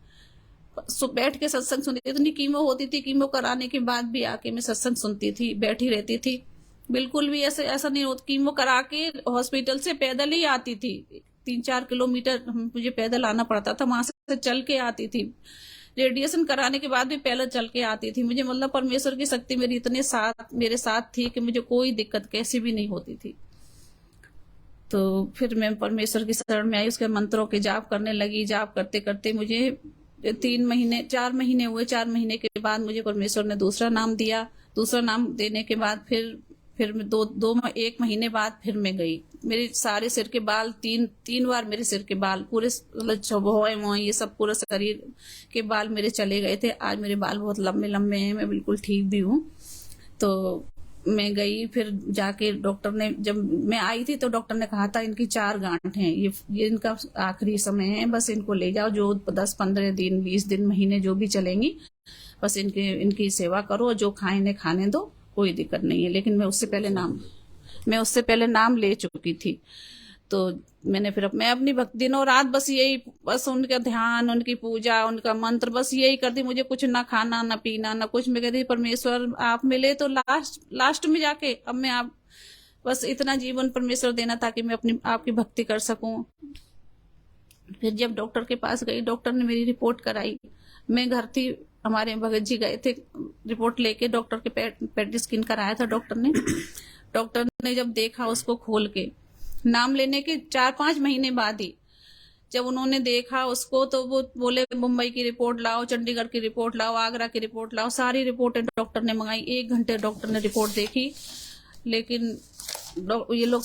बैठ के सत्संग सुनती, इतनी कीमो होती थी, कीमो कराने के बाद भी आके मैं सत्संग सुनती थी, बैठी रहती थी। बिल्कुल भी ऐसा नहीं होता। कीमो करा के हॉस्पिटल से पैदल ही आती थी, 3-4 किलोमीटर मुझे पैदल आना पड़ता था, वहां से चल के आती थी। रेडिएशन कराने के बाद भी पैदल चल के आती थी। मुझे मतलब परमेश्वर की शक्ति मेरे साथ थी कि मुझे कोई दिक्कत कैसी भी नहीं होती थी। तो फिर मैं परमेश्वर की शरण में आई, उसके मंत्रों के जाप करने लगी। जाप करते करते मुझे 4 महीने हुए। 4 महीने के बाद मुझे परमेश्वर ने दूसरा नाम दिया। दूसरा नाम देने के बाद फिर 1 महीने बाद फिर मैं गई। मेरे सारे सिर के बाल, तीन बार मेरे सिर के बाल पूरे, मतलब ये सब पूरे शरीर के बाल मेरे चले गए थे। आज मेरे बाल बहुत लंबे लंबे हैं, मैं बिल्कुल ठीक भी हूँ। तो मैं गई, फिर जाके डॉक्टर ने, जब मैं आई थी तो डॉक्टर ने कहा था इनकी 4 गांठ हैं, ये इनका आखिरी समय है, बस इनको ले जाओ, जो 10-15 दिन 20 दिन महीने जो भी चलेंगी, बस इनकी सेवा करो, जो खाए इन्हें खाने दो, कोई दिक्कत नहीं है। लेकिन मैं उससे पहले नाम ले चुकी थी। तो मैंने फिर मैं अपनी भक्ति दिनों रात बस उनका ध्यान, उनकी पूजा, उनका मंत्र, बस यही करती। मुझे कुछ ना खाना ना पीना ना कुछ। मैं कहती परमेश्वर आप मिले तो लास्ट में जाके अब मैं बस इतना जीवन परमेश्वर देना ताकि मैं अपनी आपकी भक्ति कर सकूं। फिर जब डॉक्टर के पास गई, डॉक्टर ने मेरी रिपोर्ट कराई। मैं घर थी, हमारे भगत जी गए थे रिपोर्ट लेके, डॉक्टर के पेट स्किन कराया था डॉक्टर ने। डॉक्टर ने जब देखा उसको खोल के, नाम लेने के 4-5 महीने बाद ही जब उन्होंने देखा उसको, तो वो बोले मुंबई की रिपोर्ट लाओ, चंडीगढ़ की रिपोर्ट लाओ, आगरा की रिपोर्ट लाओ। सारी रिपोर्टें डॉक्टर ने मंगाई। 1 घंटे डॉक्टर ने रिपोर्ट देखी। लेकिन ये लोग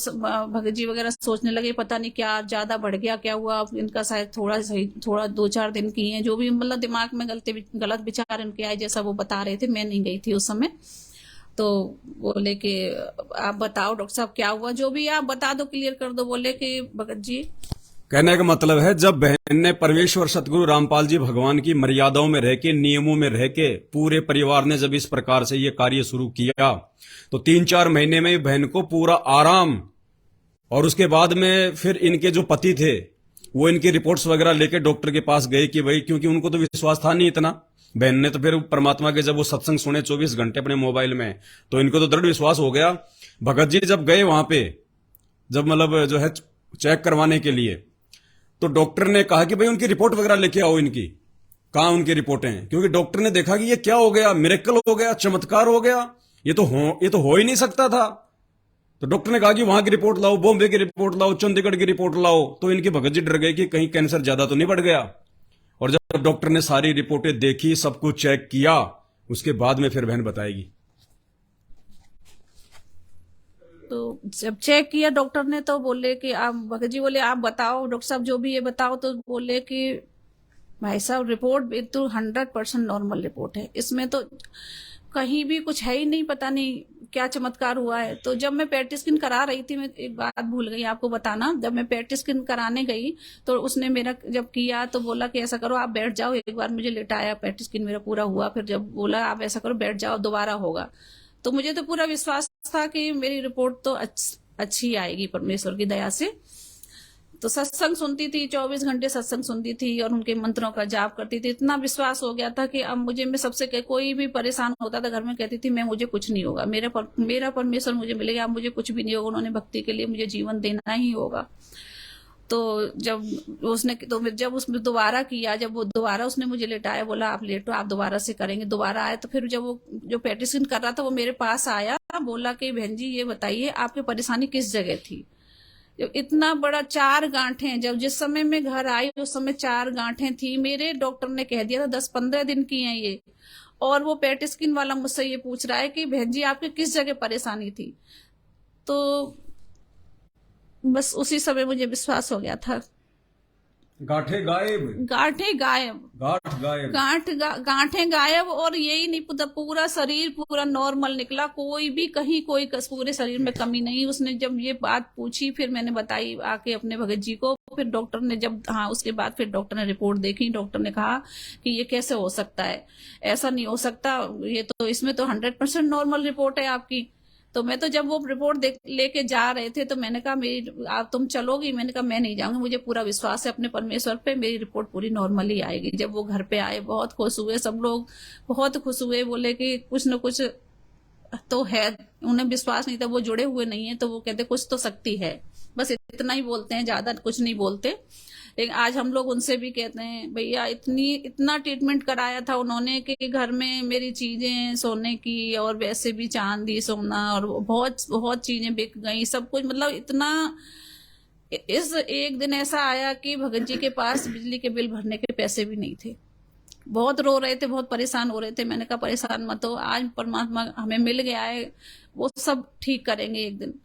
भगत जी वगैरह सोचने लगे पता नहीं क्या ज्यादा बढ़ गया, क्या हुआ इनका, शायद थोड़ा 2-4 दिन की है, जो भी मतलब दिमाग में गलत विचार इनके आए, जैसा वो बता रहे थे। मैं नहीं गई थी उस समय। तो बोले कि आप बताओ डॉक्टर साहब क्या हुआ, जो भी आप बता दो, क्लियर कर दो। बोले कि भगत जी, कहने का मतलब है जब बहन ने परमेश्वर सतगुरु रामपाल जी भगवान की मर्यादाओं में रह के, नियमों में रह के, पूरे परिवार ने जब इस प्रकार से ये कार्य शुरू किया, तो 3-4 महीने में बहन को पूरा आराम। और उसके बाद में फिर इनके जो पति थे वो इनकी रिपोर्ट्स वगैरह लेके डॉक्टर के पास गए कि भाई, क्योंकि उनको तो विश्वास था नहीं इतना। बहन ने तो फिर परमात्मा के जब वो सत्संग सुने 24 घंटे अपने मोबाइल में, तो इनको तो दृढ़ विश्वास हो गया। भगत जी जब गए वहां पे, जब मतलब जो है चेक करवाने के लिए, तो डॉक्टर ने कहा कि भाई उनकी रिपोर्ट वगैरह लेके आओ इनकी। कहां उनकी रिपोर्टें हैं? क्योंकि डॉक्टर ने देखा कि ये क्या हो गया, मिरेकल हो गया, चमत्कार हो गया, ये तो हो ही नहीं सकता था। तो डॉक्टर ने कहा कि वहां की रिपोर्ट लाओ, बॉम्बे की रिपोर्ट लाओ, चंडीगढ़ की रिपोर्ट लाओ। तो इनके भगत जी डर गए कि कहीं कैंसर ज्यादा तो नहीं बढ़ गया। और जब डॉक्टर ने सारी रिपोर्टें देखी, सब कुछ चेक किया, उसके बाद में फिर बहन बताएगी। तो जब चेक किया डॉक्टर ने, तो बोले कि आप, भगत जी बोले आप बताओ डॉक्टर साहब जो भी ये बताओ। तो बोले कि भाई साहब रिपोर्ट तो 100% नॉर्मल रिपोर्ट है, इसमें तो कहीं भी कुछ है ही नहीं, पता नहीं क्या चमत्कार हुआ है। तो जब मैं पेट स्किन करा रही थी, मैं एक बात भूल गई आपको बताना, जब मैं पेट स्किन कराने गई तो उसने मेरा जब किया तो बोला कि ऐसा करो आप बैठ जाओ। एक बार मुझे लेटाया, पेट स्किन मेरा पूरा हुआ। फिर जब बोला आप ऐसा करो बैठ जाओ, दोबारा होगा। तो मुझे तो पूरा विश्वास था कि मेरी रिपोर्ट तो अच्छी आएगी परमेश्वर की दया से। तो सत्संग सुनती थी, 24 घंटे सत्संग सुनती थी और उनके मंत्रों का जाप करती थी। इतना विश्वास हो गया था कि अब मुझे, मैं सबसे कोई भी परेशान होता था घर में, कहती थी मैं, मुझे कुछ नहीं होगा, मेरा परमेश्वर मुझे मिलेगा, अब मुझे कुछ भी नहीं होगा, उन्होंने भक्ति के लिए मुझे जीवन देना ही होगा। तो जब उसने, तो जब उसने दोबारा किया, जब वो दोबारा उसने मुझे लेटाया, बोला आप लेटो, आप दोबारा से करेंगे। दोबारा आया तो फिर जब वो जो पेटिशन कर रहा था वो मेरे पास आया, बोला कि बहन जी ये बताइए आपकी परेशानी किस जगह थी। जब इतना बड़ा 4 गांठें, जब जिस समय मैं घर आई उस समय 4 गांठें थी। मेरे डॉक्टर ने कह दिया था 10-15 दिन की हैं ये। और वो पेट स्किन वाला मुझसे ये पूछ रहा है कि बहन जी आपके किस जगह परेशानी थी। तो बस उसी समय मुझे विश्वास हो गया था। गांठें गायब, गांठें गायब, गांठ गायब, गांठें गायब। और यही नहीं, पूरा शरीर पूरा नॉर्मल निकला, कोई भी कहीं कोई पूरे शरीर में कमी नहीं। उसने जब ये बात पूछी, फिर मैंने बताई आके अपने भगत जी को। फिर डॉक्टर ने जब, हाँ उसके बाद फिर डॉक्टर ने रिपोर्ट देखी। डॉक्टर ने कहा कि ये कैसे हो सकता है, ऐसा नहीं हो सकता, ये तो, इसमें तो 100% नॉर्मल रिपोर्ट है आपकी। तो मैं तो जब वो रिपोर्ट लेके जा रहे थे तो मैंने कहा मेरी, आप तुम चलोगी? मैंने कहा मैं नहीं जाऊंगी, मुझे पूरा विश्वास है अपने परमेश्वर पे, मेरी रिपोर्ट पूरी नॉर्मल ही आएगी। जब वो घर पे आए बहुत खुश हुए, सब लोग बहुत खुश हुए, बोले कि कुछ न कुछ तो है। उन्हें विश्वास नहीं था, वो जुड़े हुए नहीं है, तो वो कहते कुछ तो शक्ति है। बस इतना ही बोलते हैं, ज्यादा कुछ नहीं बोलते। लेकिन आज हम लोग उनसे भी कहते हैं भैया इतना ट्रीटमेंट कराया था उन्होंने कि घर में मेरी चीजें सोने की और वैसे भी चांदी सोना और बहुत बहुत चीजें बिक गई, सब कुछ, मतलब इतना। इस एक दिन ऐसा आया कि भगत जी के पास बिजली के बिल भरने के पैसे भी नहीं थे। बहुत रो रहे थे, बहुत परेशान हो रहे थे। मैंने कहा परेशान मत हो, आज परमात्मा हमें मिल गया है, वो सब ठीक करेंगे एक दिन।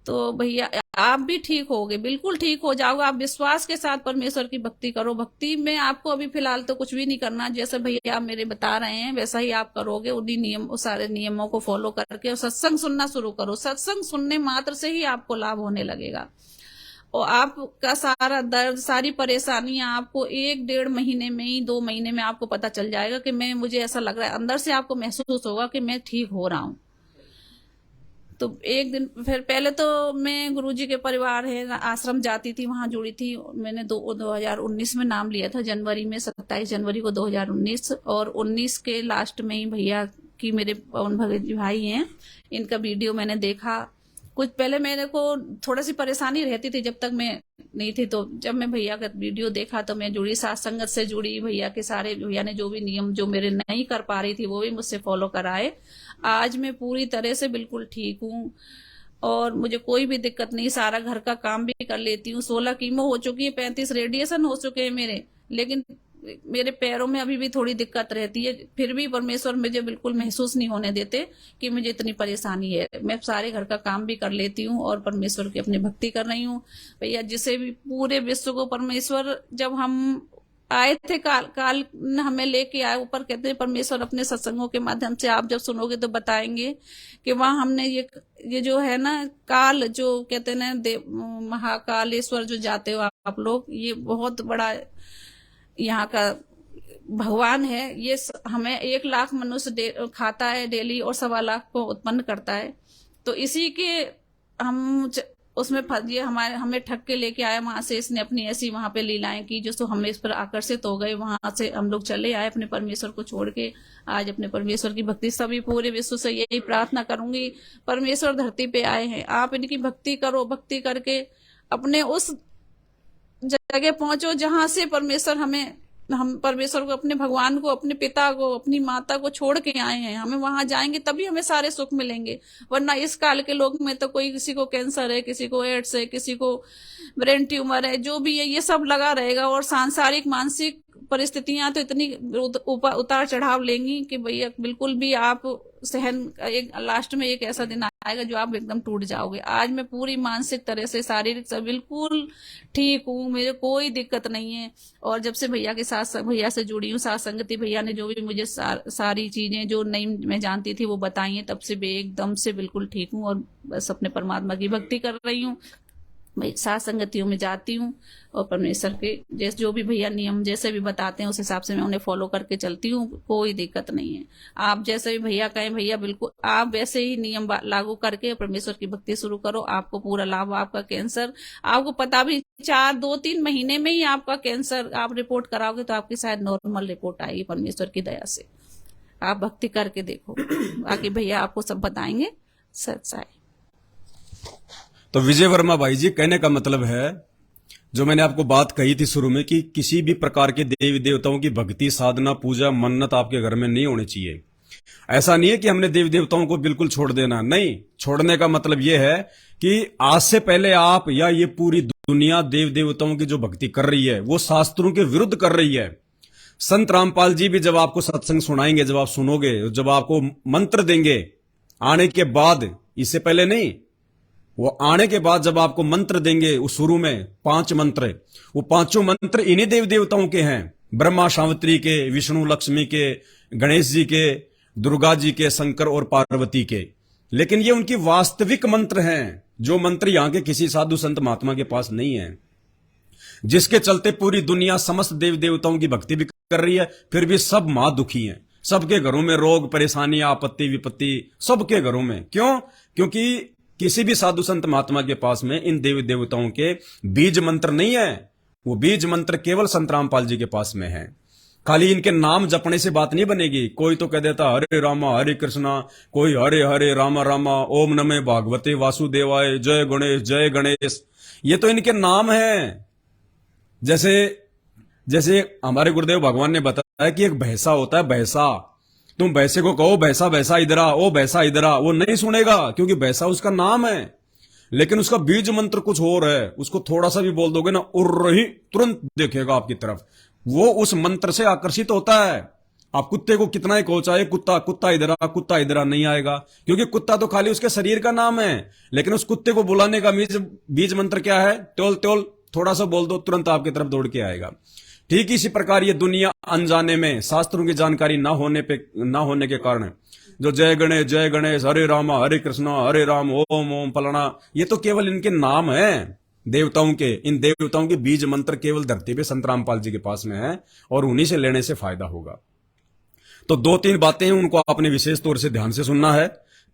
तो भैया आप भी ठीक होगे, बिल्कुल ठीक हो जाओगे। आप विश्वास के साथ परमेश्वर की भक्ति करो। भक्ति में आपको अभी फिलहाल तो कुछ भी नहीं करना, जैसे भैया आप मेरे बता रहे हैं वैसा ही आप करोगे, उन्हीं नियम, सारे नियमों को फॉलो करके। और सत्संग सुनना शुरू करो, सत्संग सुनने मात्र से ही आपको लाभ होने लगेगा। और आपका सारा दर्द, सारी परेशानियां आपको 1-1.5 महीने में ही, 2 महीने में आपको पता चल जाएगा कि मुझे ऐसा लग रहा है, अंदर से आपको महसूस होगा कि मैं ठीक हो रहा हूं। तो एक दिन फिर पहले तो मैं गुरुजी के परिवार है आश्रम जाती थी, वहां जुड़ी थी। मैंने 2019 में नाम लिया था, जनवरी में, 27 जनवरी को 2019। और 19 के लास्ट में ही भैया की, मेरे पवन भगत जी भाई हैं, इनका वीडियो मैंने देखा। कुछ पहले मेरे को थोड़ा सी परेशानी रहती थी जब तक मैं नहीं थी, तो जब मैं भैया का वीडियो देखा तो मैं जुड़ी, साथ संगत से जुड़ी, भैया के सारे, भैया ने जो भी नियम जो मेरे नहीं कर पा रही थी वो भी मुझसे फॉलो कराए। आज मैं पूरी तरह से बिल्कुल ठीक हूँ और मुझे कोई भी दिक्कत नहीं, सारा घर का काम भी कर लेती हूँ। 16 कीमो हो चुकी है, 35 रेडिएशन हो चुके हैं मेरे, लेकिन मेरे पैरों में अभी भी थोड़ी दिक्कत रहती है। फिर भी परमेश्वर मुझे बिल्कुल महसूस नहीं होने देते कि मुझे इतनी परेशानी है। मैं सारे घर का काम भी कर लेती हूँ और परमेश्वर की अपनी भक्ति कर रही हूँ। भैया जिसे भी पूरे विश्व को परमेश्वर, जब हम आए थे काल हमें लेके आए ऊपर, कहते हैं परमेश्वर अपने सत्संगों के माध्यम से आप जब सुनोगे तो बताएंगे कि वहां हमने ये जो है ना काल, जो कहते हैं ना महाकालेश्वर जो जाते हो आप लोग, ये बहुत बड़ा यहाँ का भगवान है। ये हमें 1 लाख मनुष्य खाता है डेली और 1.25 लाख को उत्पन्न करता है। तो इसी के हम उसमें ये हमें ठग के लेके आया वहां से। इसने अपनी ऐसी वहां पे लीलाएं की जो हम इस पर आकर्षित हो गए। वहां से हम लोग चले आए अपने परमेश्वर को छोड़ के। आज अपने परमेश्वर की भक्ति, सभी पूरे विश्व से यही प्रार्थना करूंगी, परमेश्वर धरती पे आए हैं, आप इनकी भक्ति करो। भक्ति करके अपने उस जगह पहुंचो जहां से परमेश्वर हम परमेश्वर को, अपने भगवान को, अपने पिता को, अपनी माता को छोड़ के आए हैं। हमें वहां जाएंगे तभी हमें सारे सुख मिलेंगे, वरना इस काल के लोग में तो कोई, किसी को कैंसर है, किसी को एड्स है, किसी को ब्रेन ट्यूमर है, जो भी है ये सब लगा रहेगा। और सांसारिक मानसिक परिस्थितियां तो इतनी उतार चढ़ाव लेंगी कि भैया बिल्कुल भी आप सहन, एक लास्ट में एक ऐसा दिन आएगा जो आप एकदम टूट जाओगे। आज मैं पूरी मानसिक तरह से, शारीरिक से बिल्कुल ठीक हूँ, मुझे कोई दिक्कत नहीं है। और जब से भैया के साथ, भैया से जुड़ी हूँ, साथ संगति भैया ने जो भी मुझे सारी चीजें जो नहीं मैं जानती थी वो बताई हैं, तब से मैं एकदम से बिल्कुल ठीक हूँ और बस अपने परमात्मा की भक्ति कर रही हूँ। मैं साथ संगतियों में जाती हूँ और परमेश्वर के जैसे जो भी भैया नियम जैसे भी बताते हैं उस हिसाब से मैं उन्हें फॉलो करके चलती हूँ, कोई दिक्कत नहीं है। आप जैसे भी भैया कहें, भैया बिल्कुल आप वैसे ही नियम लागू करके परमेश्वर की भक्ति शुरू करो, आपको पूरा लाभ। आपका कैंसर, आपको पता भी 2-3 महीने में ही आपका कैंसर आप रिपोर्ट कराओगे तो आपकी शायद नॉर्मल रिपोर्ट आएगी परमेश्वर की दया से। आप भक्ति करके देखो, बाकी भैया आपको सब बताएंगे सच्चाई। तो विजय वर्मा भाई जी, कहने का मतलब है जो मैंने आपको बात कही थी शुरू में कि किसी भी प्रकार के देवी देवताओं की भक्ति, साधना, पूजा, मन्नत आपके घर में नहीं होनी चाहिए। ऐसा नहीं है कि हमने देवी देवताओं को बिल्कुल छोड़ देना, नहीं। छोड़ने का मतलब यह है कि आज से पहले आप या ये पूरी दुनिया देव देवताओं की जो भक्ति कर रही है वो शास्त्रों के विरुद्ध कर रही है। संत रामपाल जी भी जब आपको सत्संग सुनाएंगे, जब आप सुनोगे, जब आपको मंत्र देंगे आने के बाद, इससे पहले नहीं, वो आने के बाद जब आपको मंत्र देंगे, उस शुरू में 5 मंत्र, वो 5 मंत्र इन्हीं देव देवताओं के हैं। ब्रह्मा सावित्री के, विष्णु लक्ष्मी के, गणेश जी के, दुर्गा जी के, शंकर और पार्वती के। लेकिन ये उनकी वास्तविक मंत्र हैं, जो मंत्र यहां के किसी साधु संत महात्मा के पास नहीं है, जिसके चलते पूरी दुनिया समस्त देव देवताओं की भक्ति भी कर रही है, फिर भी सब मां दुखी हैं। सबके घरों में रोग, परेशानी, आपत्ति, विपत्ति, सबके घरों में। क्यों? क्योंकि किसी भी साधु संत महात्मा के पास में इन देवी देवताओं के बीज मंत्र नहीं है। वो बीज मंत्र केवल संत रामपाल जी के पास में है। खाली इनके नाम जपने से बात नहीं बनेगी। कोई तो कह देता हरे रामा हरे कृष्णा, कोई हरे हरे रामा रामा, ओम नमः भागवते वासुदेवाय, जय गणेश जय गणेश। ये तो इनके नाम हैं। जैसे हमारे गुरुदेव भगवान ने बताया कि एक भैंसा होता है, भैंसा, तुम भैंसे को कहो भैंसा भैंसा इधर आ, ओ भैंसा इधर आ, वो नहीं सुनेगा, क्योंकि भैंसा उसका नाम है। लेकिन उसका बीज मंत्र कुछ और है। उसको थोड़ा सा भी बोल दोगे ना, उर्र ही तुरंत देखेगा आपकी तरफ। वो उस मंत्र से आकर्षित होता है। आप कुत्ते को कितना ही कोचाए, कुत्ता कुत्ता इधर आ, कुत्ता इधर आ, नहीं आएगा, क्योंकि कुत्ता तो खाली उसके शरीर का नाम है। लेकिन उस कुत्ते को बुलाने का बीज मंत्र क्या है? त्योल त्योल, थोड़ा सा बोल दो, तुरंत आपकी तरफ दौड़ के आएगा। ठीक इसी प्रकार ये दुनिया अनजाने में, शास्त्रों की जानकारी ना होने के कारण जो जय गणेश हरे रामा हरे कृष्णा हरे राम ओम ओम फलाना, ये तो केवल इनके नाम है देवताओं के। इन देवताओं के बीज मंत्र केवल धरती पे संत रामपाल जी के पास में है और उन्हीं से लेने से फायदा होगा। तो 2-3 बातें हैं, उनको आपने विशेष तौर से ध्यान से सुनना है।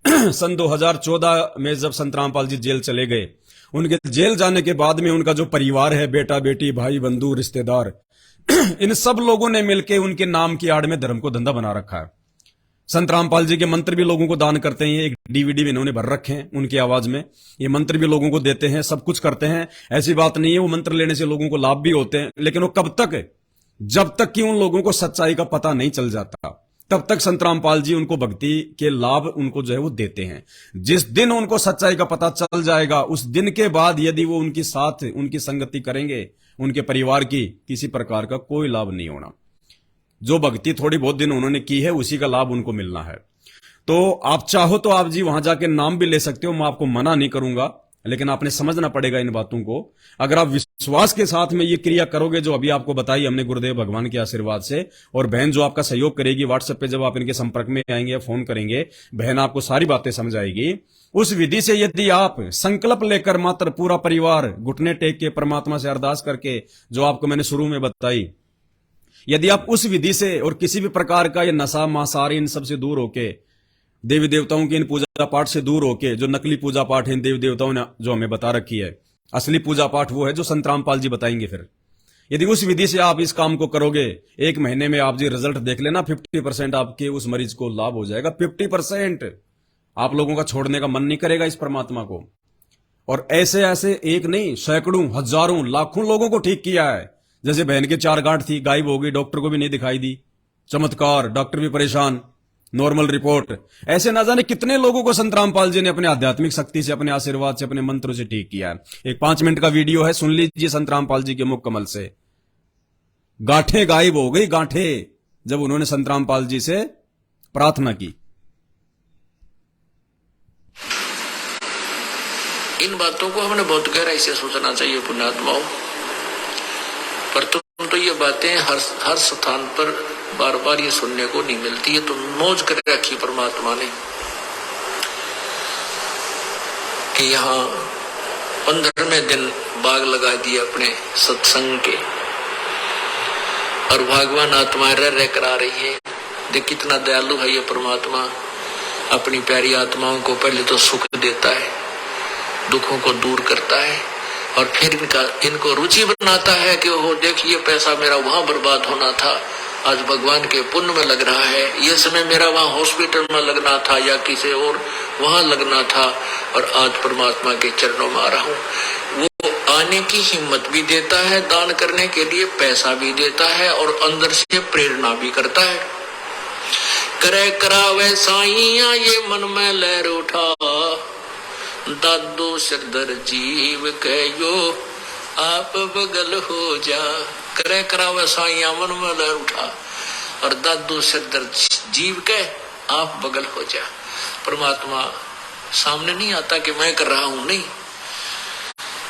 सन 2014 में जब संत रामपाल जी जेल चले गए, उनके जेल जाने के बाद में उनका जो परिवार है, बेटा बेटी, भाई बंधु, रिश्तेदार, इन सब लोगों ने मिलकर उनके नाम की आड़ में धर्म को धंधा बना रखा है। संत रामपाल जी के मंत्र भी लोगों को दान करते हैं, एक डीवीडी में इन्होंने भर रखे हैं उनकी आवाज में, ये मंत्र भी लोगों को देते हैं, सब कुछ करते हैं। ऐसी बात नहीं है, वो मंत्र लेने से लोगों को लाभ भी होते हैं, लेकिन वो कब तक है? जब तक कि उन लोगों को सच्चाई का पता नहीं चल जाता, तब तक संत रामपाल जी उनको भक्ति के लाभ उनको जो है वो देते हैं। जिस दिन उनको सच्चाई का पता चल जाएगा, उस दिन के बाद यदि वो उनके साथ उनकी संगति करेंगे, उनके परिवार की किसी प्रकार का कोई लाभ नहीं होना। जो भक्ति थोड़ी बहुत दिन उन्होंने की है, उसी का लाभ उनको मिलना है। तो आप चाहो तो आप जी वहां जाके नाम भी ले सकते हो, मैं आपको मना नहीं करूंगा, लेकिन आपने समझना पड़ेगा इन बातों को। अगर आप विश्वास के साथ में ये क्रिया करोगे जो अभी आपको बताई हमने गुरुदेव भगवान के आशीर्वाद से, और बहन जो आपका सहयोग करेगी व्हाट्सएप पे, जब आप इनके संपर्क में आएंगे या फोन करेंगे, बहन आपको सारी बातें समझाएगी। उस विधि से यदि आप संकल्प लेकर मात्र पूरा परिवार घुटने टेक के परमात्मा से अरदास करके, जो आपको मैंने शुरू में बताई, यदि आप उस विधि से और किसी भी प्रकार का ये नशा मांसाहार इन सब से दूर होके, देवी देवताओं की इन पूजा पाठ से दूर होके, जो नकली पूजा पाठ है इन देवी देवताओं ने जो हमें बता रखी है, असली पूजा पाठ वो है जो संत रामपाल जी बताएंगे। फिर यदि उस विधि से आप इस काम को करोगे, 1 महीने में आप जी रिजल्ट देख लेना, 50% आपके उस मरीज को लाभ हो जाएगा। 50% आप लोगों का छोड़ने का मन नहीं करेगा इस परमात्मा को। और ऐसे ऐसे एक नहीं, सैकड़ों, हजारों, लाखों लोगों को ठीक किया है। जैसे बहन के 4 गांठ थी, गायब हो गई, डॉक्टर को भी नहीं दिखाई दी, चमत्कार, डॉक्टर भी परेशान, नॉर्मल रिपोर्ट। ऐसे ना जाने कितने लोगों को संत रामपाल जी ने अपने आध्यात्मिक शक्ति से, अपने आशीर्वाद से, अपने मंत्रों से ठीक किया है। एक 5 मिनट का वीडियो है, सुन लीजिए संत रामपाल जी के मुख कमल से। गांठें गायब हो गई, गांठें, जब उन्होंने संत रामपाल जी से प्रार्थना की। इन बातों को हमने बहुत गहराई से सोचना चाहिए पुण्यात्माओं, पर तुम तो ये बातें हर स्थान पर बार बार ये सुनने को नहीं मिलती है। तो मौज कर रखी परमात्मा ने कि यहाँ 15वें दिन बाग लगा दिए अपने सत्संग के, और भगवान आत्माएं रह कर आ रही है। देख कितना दयालु है ये परमात्मा, अपनी प्यारी आत्माओं को पहले तो सुख देता है, दुखों को दूर करता है, और फिर इनको रुचि बनाता है कि वो देखिए पैसा मेरा वहां बर्बाद होना था, आज भगवान के पुण्य में लग रहा है। ये समय मेरा वहां हॉस्पिटल में लगना था या किसी और वहां लगना था, और आज परमात्मा के चरणों में आ रहा हूँ। वो आने की हिम्मत भी देता है, दान करने के लिए पैसा भी देता है, और अंदर से प्रेरणा भी करता है। करे करावे साइया ये मन में लहर उठा, दादो सिरदर जीव कहो आप बगल हो जा। करे करावे साइया मन में लहर उठा, और दादो सिरदर जीव कह आप बगल हो जा। परमात्मा सामने नहीं आता कि मैं कर रहा हूं, नहीं,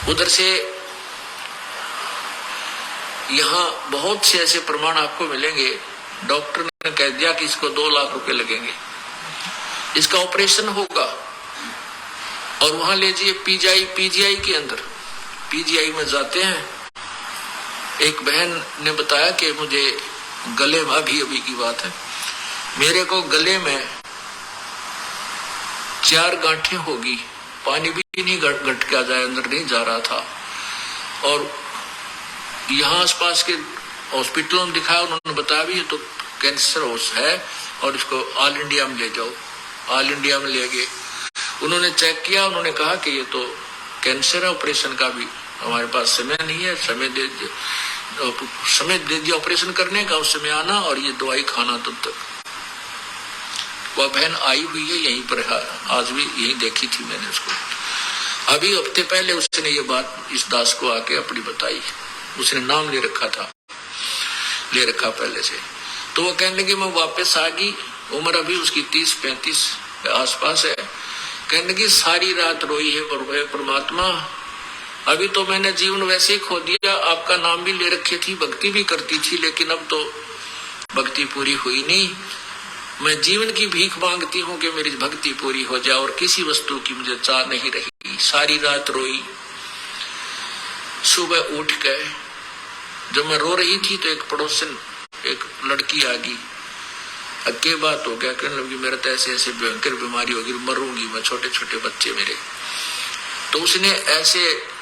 उधर से यहाँ बहुत से ऐसे प्रमाण आपको मिलेंगे। डॉक्टर ने कह दिया कि इसको 2 लाख रुपए लगेंगे, इसका ऑपरेशन होगा, और वहां ले जाइए पीजीआई के अंदर। पीजीआई में जाते हैं, एक बहन ने बताया कि मुझे गले में, अभी की बात है, मेरे को गले में 4 गांठें होगी, पानी भी नहीं घट के आ जाए, अंदर नहीं जा रहा था। और यहाँ आसपास के हॉस्पिटलों में दिखाया, उन्होंने बताया भी ये तो कैंसर है, और इसको ऑल इंडिया में ले जाओ। ऑल इंडिया में ले गए, उन्होंने चेक किया, उन्होंने कहा कि ये तो कैंसर है, ऑपरेशन का भी हमारे पास समय नहीं है, समय दे दिया ऑपरेशन करने का, उस समय आना और ये दवाई खाना तब तक। वह बहन आई हुई है यहीं पर, आज भी यहीं देखी थी मैंने उसको। अभी हफ्ते पहले उसने ये बात इस दास को आके अपनी बताई, उसने नाम ले रखा पहले से। तो वो कहने लगी मैं वापस आ गई, उम्र अभी उसकी 30-35 के आसपास है। कहने लगी सारी रात रोई है परमात्मा, अभी तो मैंने जीवन वैसे ही खो दिया, आपका नाम भी ले रखी थी, भक्ति भी करती थी, लेकिन अब तो भक्ति पूरी हुई नहीं। मैं जीवन की भीख मांगती हूँ कि मेरी भक्ति पूरी हो जाए, और किसी वस्तु की मुझे चाह नहीं रही। सारी रात रोई, सुबह उठ गए, जब मैं रो रही थी तो एक पड़ोसन, एक लड़की आ गई, अक्के बात हो गया, कहने लगी मेरा तो ऐसे ऐसे भयंकर बीमारी होगी, मरूंगी मैं, छोटे छोटे बच्चे मेरे। तो उसने ऐसे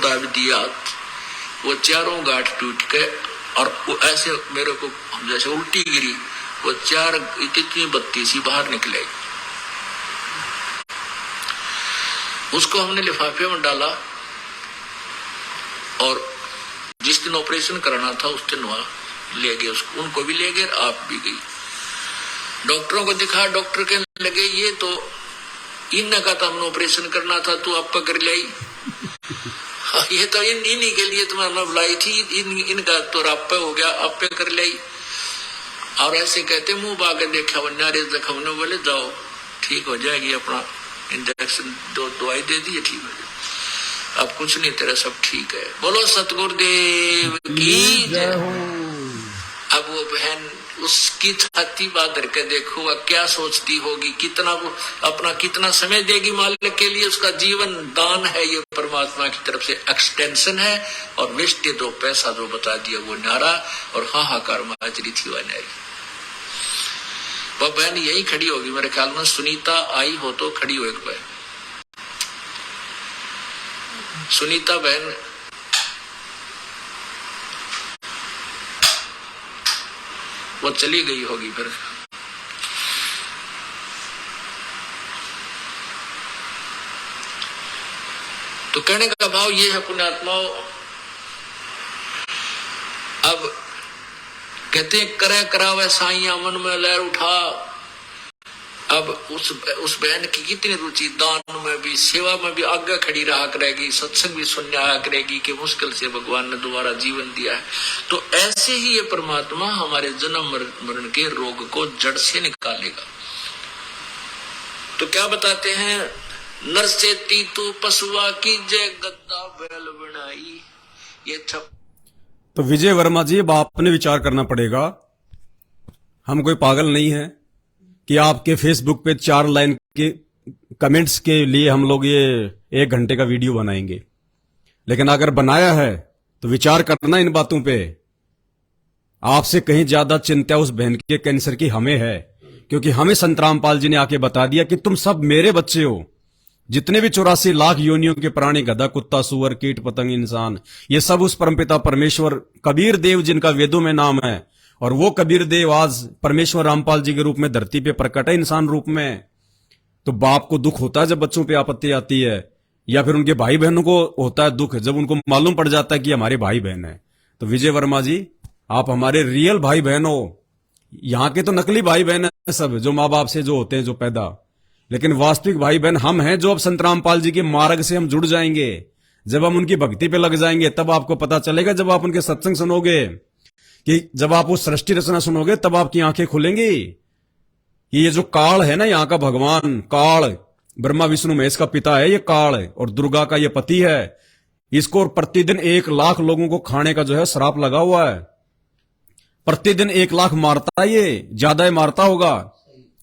दाब दिया, वो 4 गांठ टूट के, और वो ऐसे मेरे को जैसे उल्टी गिरी, वो 4 इतनी बत्ती सी बाहर निकलेगी। उसको हमने लिफाफे में डाला और जिस दिन ऑपरेशन कराना था उस दिन वहां ले गए उसको, उनको भी ले गए, आप भी गई। डॉक्टरों को दिखा, डॉक्टर कहने लगे ये तो इनने का तो हमने ऑपरेशन करना था, तू आप कर लाई। ये तो इन्हीं के लिए तुम्हें बुलाई थी, इनका तो आप हो गया, आप पे कर लाई। और ऐसे कहते मुंह बागे देखा वन्यारे जख्म ने, बोले जाओ ठीक हो जाएगी, अपना इंजेक्शन दवाई दे दी, ठीक हो जाए, अब कुछ नहीं, तेरा सब ठीक है। बोलो सतगुरुदेव की जय। अब वो बहन उसकी छाती बांध के देखो वह क्या सोचती होगी, कितना वो अपना कितना समय देगी मालिक के लिए। उसका जीवन दान है, ये परमात्मा की तरफ से एक्सटेंशन है। और वेस्ट दो पैसा जो बता दिया वो नारा, और हाहाकार माजरी थी वह नारी। वह बहन यही खड़ी होगी मेरे ख्याल में, सुनीता आई हो तो खड़ी हो एक बहन, सुनीता बहन वो चली गई होगी फिर। तो कहने का भाव ये है पुण्यात्माओं, अब कहते हैं करे करावे साइया मन में लहर उठा। अब उस बहन की कितनी रुचि, दान में भी, सेवा में भी आगे खड़ी रहा करेगी, सत्संग भी सुनने आया करेगी कि मुश्किल से भगवान ने दोबारा जीवन दिया है। तो ऐसे ही ये परमात्मा हमारे जन्म मरण के रोग को जड़ से निकालेगा। तो क्या बताते हैं, नर से तीतु पशुआ की जय गद्दा बैल बनाई। ये तो विजय वर्मा जी, अब आपने विचार करना पड़ेगा। हम कोई पागल नहीं है कि आपके फेसबुक पे 4 लाइन के कमेंट्स के लिए हम लोग ये 1 घंटे का वीडियो बनाएंगे। लेकिन अगर बनाया है तो विचार करना इन बातों पे। आपसे कहीं ज्यादा चिंता उस बहन के कैंसर की हमें है, क्योंकि हमें संत रामपाल जी ने आके बता दिया कि तुम सब मेरे बच्चे हो। जितने भी 84 लाख योनियों के प्राणी, गधा, कुत्ता, सुअर, कीट, पतंग, इंसान, ये सब उस परमपिता परमेश्वर कबीर देव जिनका वेदों में नाम है, और वो कबीर देव आज परमेश्वर रामपाल जी के रूप में धरती पे प्रकट है इंसान रूप में। तो बाप को दुख होता है जब बच्चों पे आपत्ति आती है, या फिर उनके भाई बहनों को होता है दुख जब उनको मालूम पड़ जाता है कि हमारे भाई बहन है। तो विजय वर्मा जी, आप हमारे रियल भाई बहन हो। यहाँ के तो नकली भाई बहन है सब, जो माँ बाप से जो होते हैं जो पैदा, लेकिन वास्तविक भाई बहन हम हैं, जो अब संत रामपाल जी के मार्ग से हम जुड़ जाएंगे। जब हम उनकी भक्ति पे लग जाएंगे तब आपको पता चलेगा, जब आप उनके सत्संग सुनोगे, कि जब आप वो सृष्टि रचना सुनोगे तब आपकी आंखें खुलेंगी। ये जो काल है ना, यहाँ का भगवान काल, ब्रह्मा विष्णु महेश का पिता है ये काल, और दुर्गा का ये पति है। इसको प्रतिदिन 1 लाख लोगों को खाने का जो है श्राप लगा हुआ है। प्रतिदिन 1 लाख मारता है, ये ज्यादा ही मारता होगा,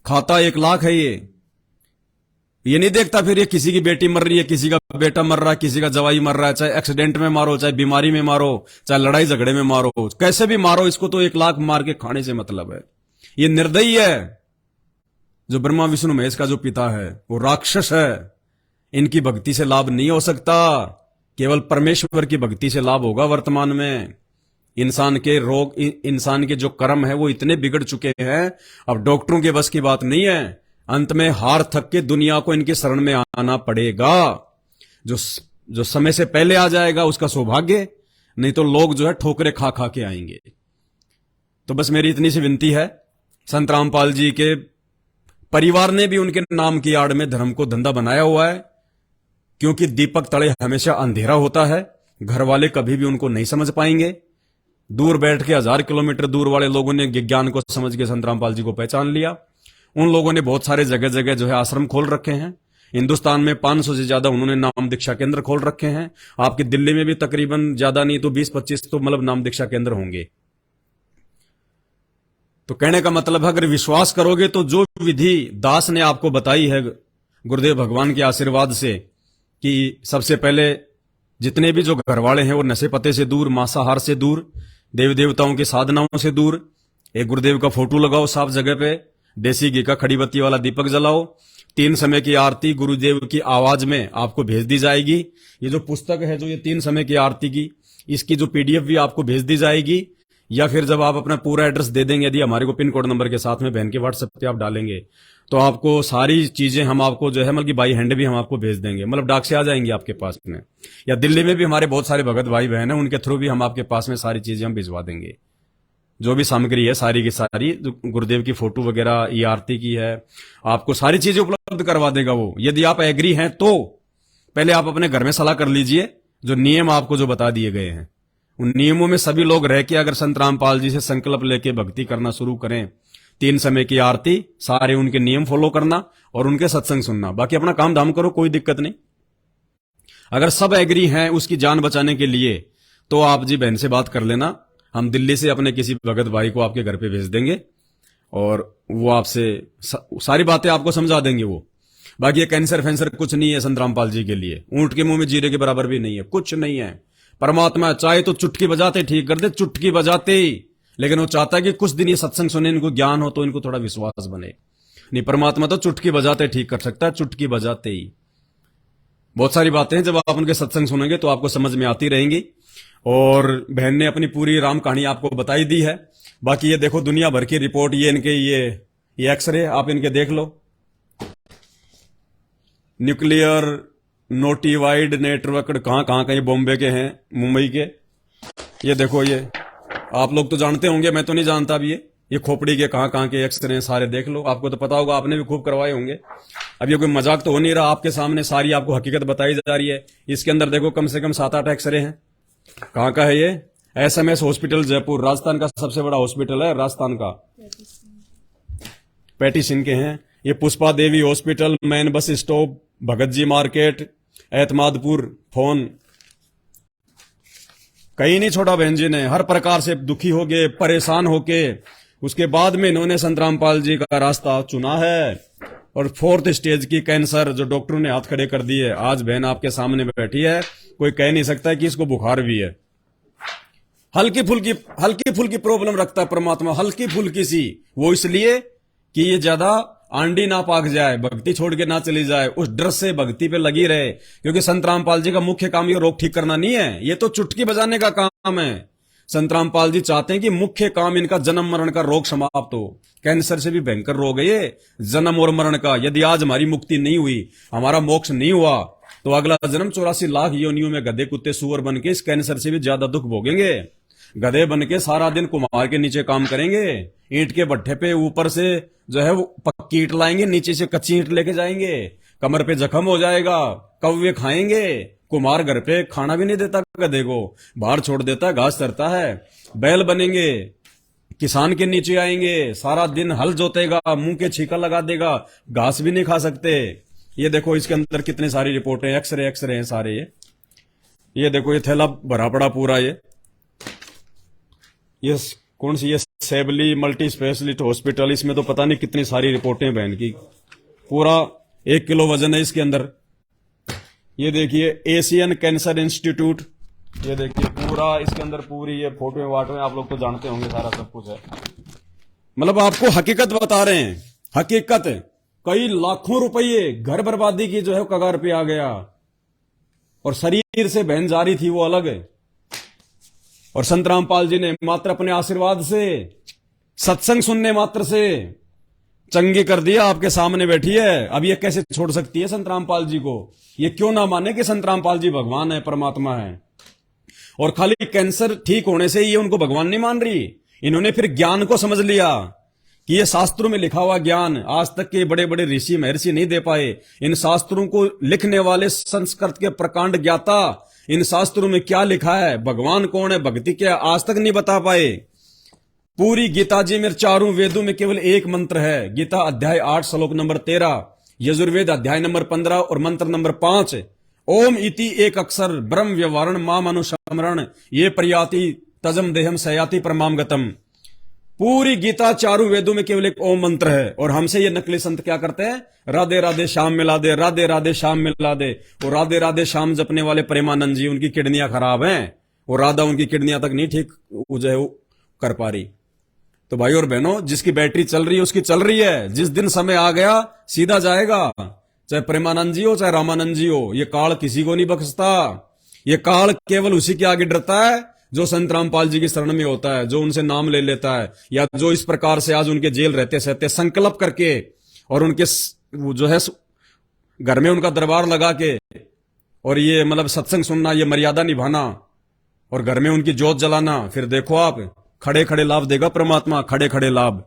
खाता 1 लाख है ये नहीं देखता फिर ये किसी की बेटी मर रही है, किसी का बेटा मर रहा है, किसी का जवाई मर रहा है, चाहे एक्सीडेंट में मारो, चाहे बीमारी में मारो, चाहे लड़ाई झगड़े में मारो, कैसे भी मारो, इसको तो 1 लाख मार के खाने से मतलब है। ये निर्दयी है। जो ब्रह्मा विष्णु महेश का जो पिता है वो राक्षस है। इनकी भक्ति से लाभ नहीं हो सकता, केवल परमेश्वर की भक्ति से लाभ होगा। वर्तमान में इंसान के रोग, इंसान के जो कर्म है वो इतने बिगड़ चुके हैं, अब डॉक्टरों के बस की बात नहीं है। अंत में हार थक के दुनिया को इनके शरण में आना पड़ेगा। जो समय से पहले आ जाएगा उसका सौभाग्य, नहीं तो लोग जो है ठोकरे खा खा के आएंगे। तो बस मेरी इतनी सी विनती है, संत रामपाल जी के परिवार ने भी उनके नाम की आड़ में धर्म को धंधा बनाया हुआ है, क्योंकि दीपक तले हमेशा अंधेरा होता है। घर वाले कभी भी उनको नहीं समझ पाएंगे। दूर बैठ के 1000 किलोमीटर दूर वाले लोगों ने ज्ञान को समझ के संत रामपाल जी को पहचान लिया। उन लोगों ने बहुत सारे जगह जगह जो है आश्रम खोल रखे हैं। हिंदुस्तान में 500 से ज्यादा उन्होंने नाम दीक्षा केंद्र खोल रखे हैं। आपकी दिल्ली में भी तकरीबन ज्यादा नहीं तो 20-25 तो मतलब नाम दीक्षा केंद्र होंगे। तो कहने का मतलब है, अगर विश्वास करोगे तो जो विधि दास ने आपको बताई है गुरुदेव भगवान के आशीर्वाद से, कि सबसे पहले जितने भी जो घरवाले हैं वो नशे पते से दूर, मांसाहार से दूर, देव देवताओं की साधनाओं से दूर, एक गुरुदेव का फोटो लगाओ साफ जगह पे, देसी घी का खड़ी बत्ती वाला दीपक जलाओ, 3 समय की आरती गुरुदेव की आवाज में आपको भेज दी जाएगी। ये जो पुस्तक है, जो ये 3 समय की आरती की, इसकी जो PDF भी आपको भेज दी जाएगी। या फिर जब आप अपना पूरा एड्रेस दे देंगे, यदि हमारे को पिन कोड नंबर के साथ में बहन के व्हाट्सएप पे आप डालेंगे, तो आपको सारी चीजें हम आपको जो है मतलब कि बाई हैंड भी हम आपको भेज देंगे, मतलब डाक से आ जाएंगी आपके पास में। या दिल्ली में भी हमारे बहुत सारे भगत भाई बहन हैं, उनके थ्रू भी हम आपके पास में सारी चीजें हम भिजवा देंगे। जो भी सामग्री है सारी की सारी, जो गुरुदेव की फोटो वगैरह, ये आरती की है, आपको सारी चीजें उपलब्ध करवा देगा वो। यदि आप एग्री हैं तो पहले आप अपने घर में सलाह कर लीजिए, जो नियम आपको जो बता दिए गए हैं उन नियमों में सभी लोग रह के अगर संत रामपाल जी से संकल्प लेके भक्ति करना शुरू करें, 3 समय की आरती, सारे उनके नियम फॉलो करना और उनके सत्संग सुनना, बाकी अपना काम धाम करो, कोई दिक्कत नहीं। अगर सब एग्री हैं उसकी जान बचाने के लिए, तो आप जी बहन से बात कर लेना, हम दिल्ली से अपने किसी भगत भाई को आपके घर पे भेज देंगे और वो आपसे सारी बातें आपको समझा देंगे वो। बाकी ये कैंसर फैंसर कुछ नहीं है संत रामपाल जी के लिए, ऊंट के मुंह में जीरे के बराबर भी नहीं है, कुछ नहीं है। परमात्मा चाहे तो चुटकी बजाते ठीक कर दे, चुटकी बजाते ही, लेकिन वो चाहता है कि कुछ दिन ये सत्संग सुने, इनको ज्ञान हो तो इनको थोड़ा विश्वास बने। नहीं, परमात्मा तो चुटकी बजाते ठीक कर सकता है, चुटकी बजाते ही। बहुत सारी बातें हैं, जब आप उनके सत्संग सुनेंगे तो आपको समझ में आती रहेंगी। और बहन ने अपनी पूरी राम कहानी आपको बताई दी है। बाकी ये देखो दुनिया भर की रिपोर्ट, ये इनके ये एक्सरे आप इनके देख लो, न्यूक्लियर नोटिवाइड नेटवर्क कहां कहां का, ये बॉम्बे के हैं, मुंबई के। ये देखो, ये आप लोग तो जानते होंगे, मैं तो नहीं जानता। अब ये खोपड़ी के कहां कहां के एक्सरे हैं, सारे देख लो, आपको तो पता होगा, आपने भी खूब करवाए होंगे। अब ये कोई मजाक तो हो नहीं रहा, आपके सामने सारी आपको हकीकत बताई जा रही है। इसके अंदर देखो कम से कम 7-8 एक्सरे हैं। कहां का है ये? SMS हॉस्पिटल जयपुर, राजस्थान का सबसे बड़ा हॉस्पिटल है, राजस्थान का, पैटी सिंह के हैं। ये Pushpa Devi hospital, man bus stop, Bhagat ji market, Etmadpur, phone. कहीं नहीं छोड़ा बहन जी ने, हर प्रकार से दुखी हो गए, परेशान होके उसके बाद में इन्होंने संत रामपाल जी का रास्ता चुना है। और 4th स्टेज की कैंसर, जो डॉक्टरों ने हाथ खड़े कर दिए, आज बहन आपके सामने बैठी है, कोई कह नहीं सकता कि इसको बुखार भी है। हल्की फुल्की प्रॉब्लम रखता है परमात्मा, हल्की फुल्की सी, वो इसलिए कि ये ज्यादा आंडी ना पाक जाए, भक्ति छोड़ के ना चली जाए, उस डर से भक्ति पे लगी रहे। क्योंकि संत रामपाल जी का मुख्य काम ये रोग ठीक करना नहीं है, ये तो चुटकी बजाने का काम है। संत रामपाल जी चाहते हैं कि मुख्य काम इनका जन्म मरण का रोग समाप्त हो। कैंसर से भी भयंकर रोग है ये, जन्म और मरण का। यदि आज हमारी मुक्ति नहीं हुई, हमारा मोक्ष नहीं हुआ, तो अगला जन्म 84 लाख योनियों में गधे कुत्ते सुअर बन के इस कैंसर से भी ज्यादा दुख भोगेंगे। गधे बन के सारा दिन कुम्हार के नीचे काम करेंगे, ईंट के भट्ठे पे ऊपर से जो है वो पक्की ईंट लाएंगे, नीचे से कच्ची ईंट लेके जाएंगे, कमर पे जख्म हो जाएगा, कौवे खाएंगे। कुम्हार घर पे खाना भी नहीं देता गधे को, बाहर छोड़ देता है, घास चरता है। बैल बनेंगे, किसान के नीचे आएंगे, सारा दिन हल जोतेगा, मुंह के छीका लगा देगा, घास भी नहीं खा सकते। ये देखो इसके अंदर कितनी सारी रिपोर्टें, एक्सरे हैं सारे। ये देखो, ये थैला भरा पड़ा पूरा। ये कौन सी, ये सेबली मल्टी स्पेशलिस्ट हॉस्पिटल, इसमें तो पता नहीं कितनी सारी रिपोर्टें बहन की, पूरा 1 किलो वजन है इसके अंदर। ये देखिए एशियन कैंसर इंस्टीट्यूट, ये देखिए पूरा इसके अंदर पूरी ये फोटो वाटो, आप लोग तो जानते होंगे, सारा सब कुछ है। मतलब आपको हकीकत बता रहे हैं, हकीकत। कई लाखों रुपये घर बर्बादी की जो है कगार पे आ गया, और शरीर से बहन जारी थी वो अलग है। और संत रामपाल जी ने मात्र अपने आशीर्वाद से, सत्संग सुनने मात्र से चंगी कर दिया, आपके सामने बैठी है। अब ये कैसे छोड़ सकती है संत रामपाल जी को? ये क्यों ना माने कि संत रामपाल जी भगवान है, परमात्मा है? और खाली कैंसर ठीक होने से ये उनको भगवान नहीं मान रही, इन्होंने फिर ज्ञान को समझ लिया कि ये शास्त्रों में लिखा हुआ ज्ञान आज तक के बड़े बड़े ऋषि महर्षि नहीं दे पाए। इन शास्त्रों को लिखने वाले संस्कृत के प्रकांड ज्ञाता, इन शास्त्रों में क्या लिखा है, भगवान कौन है, भक्ति क्या, आज तक नहीं बता पाए। पूरी गीता जी में 4 वेदों में केवल एक मंत्र है। गीता अध्याय 8 श्लोक नंबर 13, यजुर्वेद अध्याय नंबर 15 और मंत्र नंबर 5, ओम इति एक अक्षर ब्रह्म व्यवहारण माम अनुसमरण ये प्रयाति तजम देहम सयाति परमाम गतम। पूरी गीता 4 वेदों में केवल एक ओम मंत्र है। और हमसे ये नकली संत क्या करते हैं, राधे राधे श्याम मिला दे, राधे राधे श्याम मिला दे। और राधे राधे श्याम जपने वाले प्रेमानंद जी, उनकी किडनियां खराब हैं, और राधा उनकी किडनियां तक नहीं ठीक जो है कर पा रही। तो भाई और बहनों, जिसकी बैटरी चल रही है उसकी चल रही है, जिस दिन समय आ गया सीधा जाएगा। चाहे प्रेमानंद जी हो चाहे रामानंद जी हो, ये काल किसी को नहीं बख्शता। ये काल केवल उसी के आगे डरता है जो संत रामपाल जी की शरण में होता है, जो उनसे नाम ले लेता है, या जो इस प्रकार से आज उनके जेल रहते सहते संकल्प करके और उनके जो है घर में उनका दरबार लगा के और ये मतलब सत्संग सुनना, ये मर्यादा निभाना और घर में उनकी जोत जलाना, फिर देखो आप खड़े खड़े लाभ देगा परमात्मा, खड़े खड़े लाभ।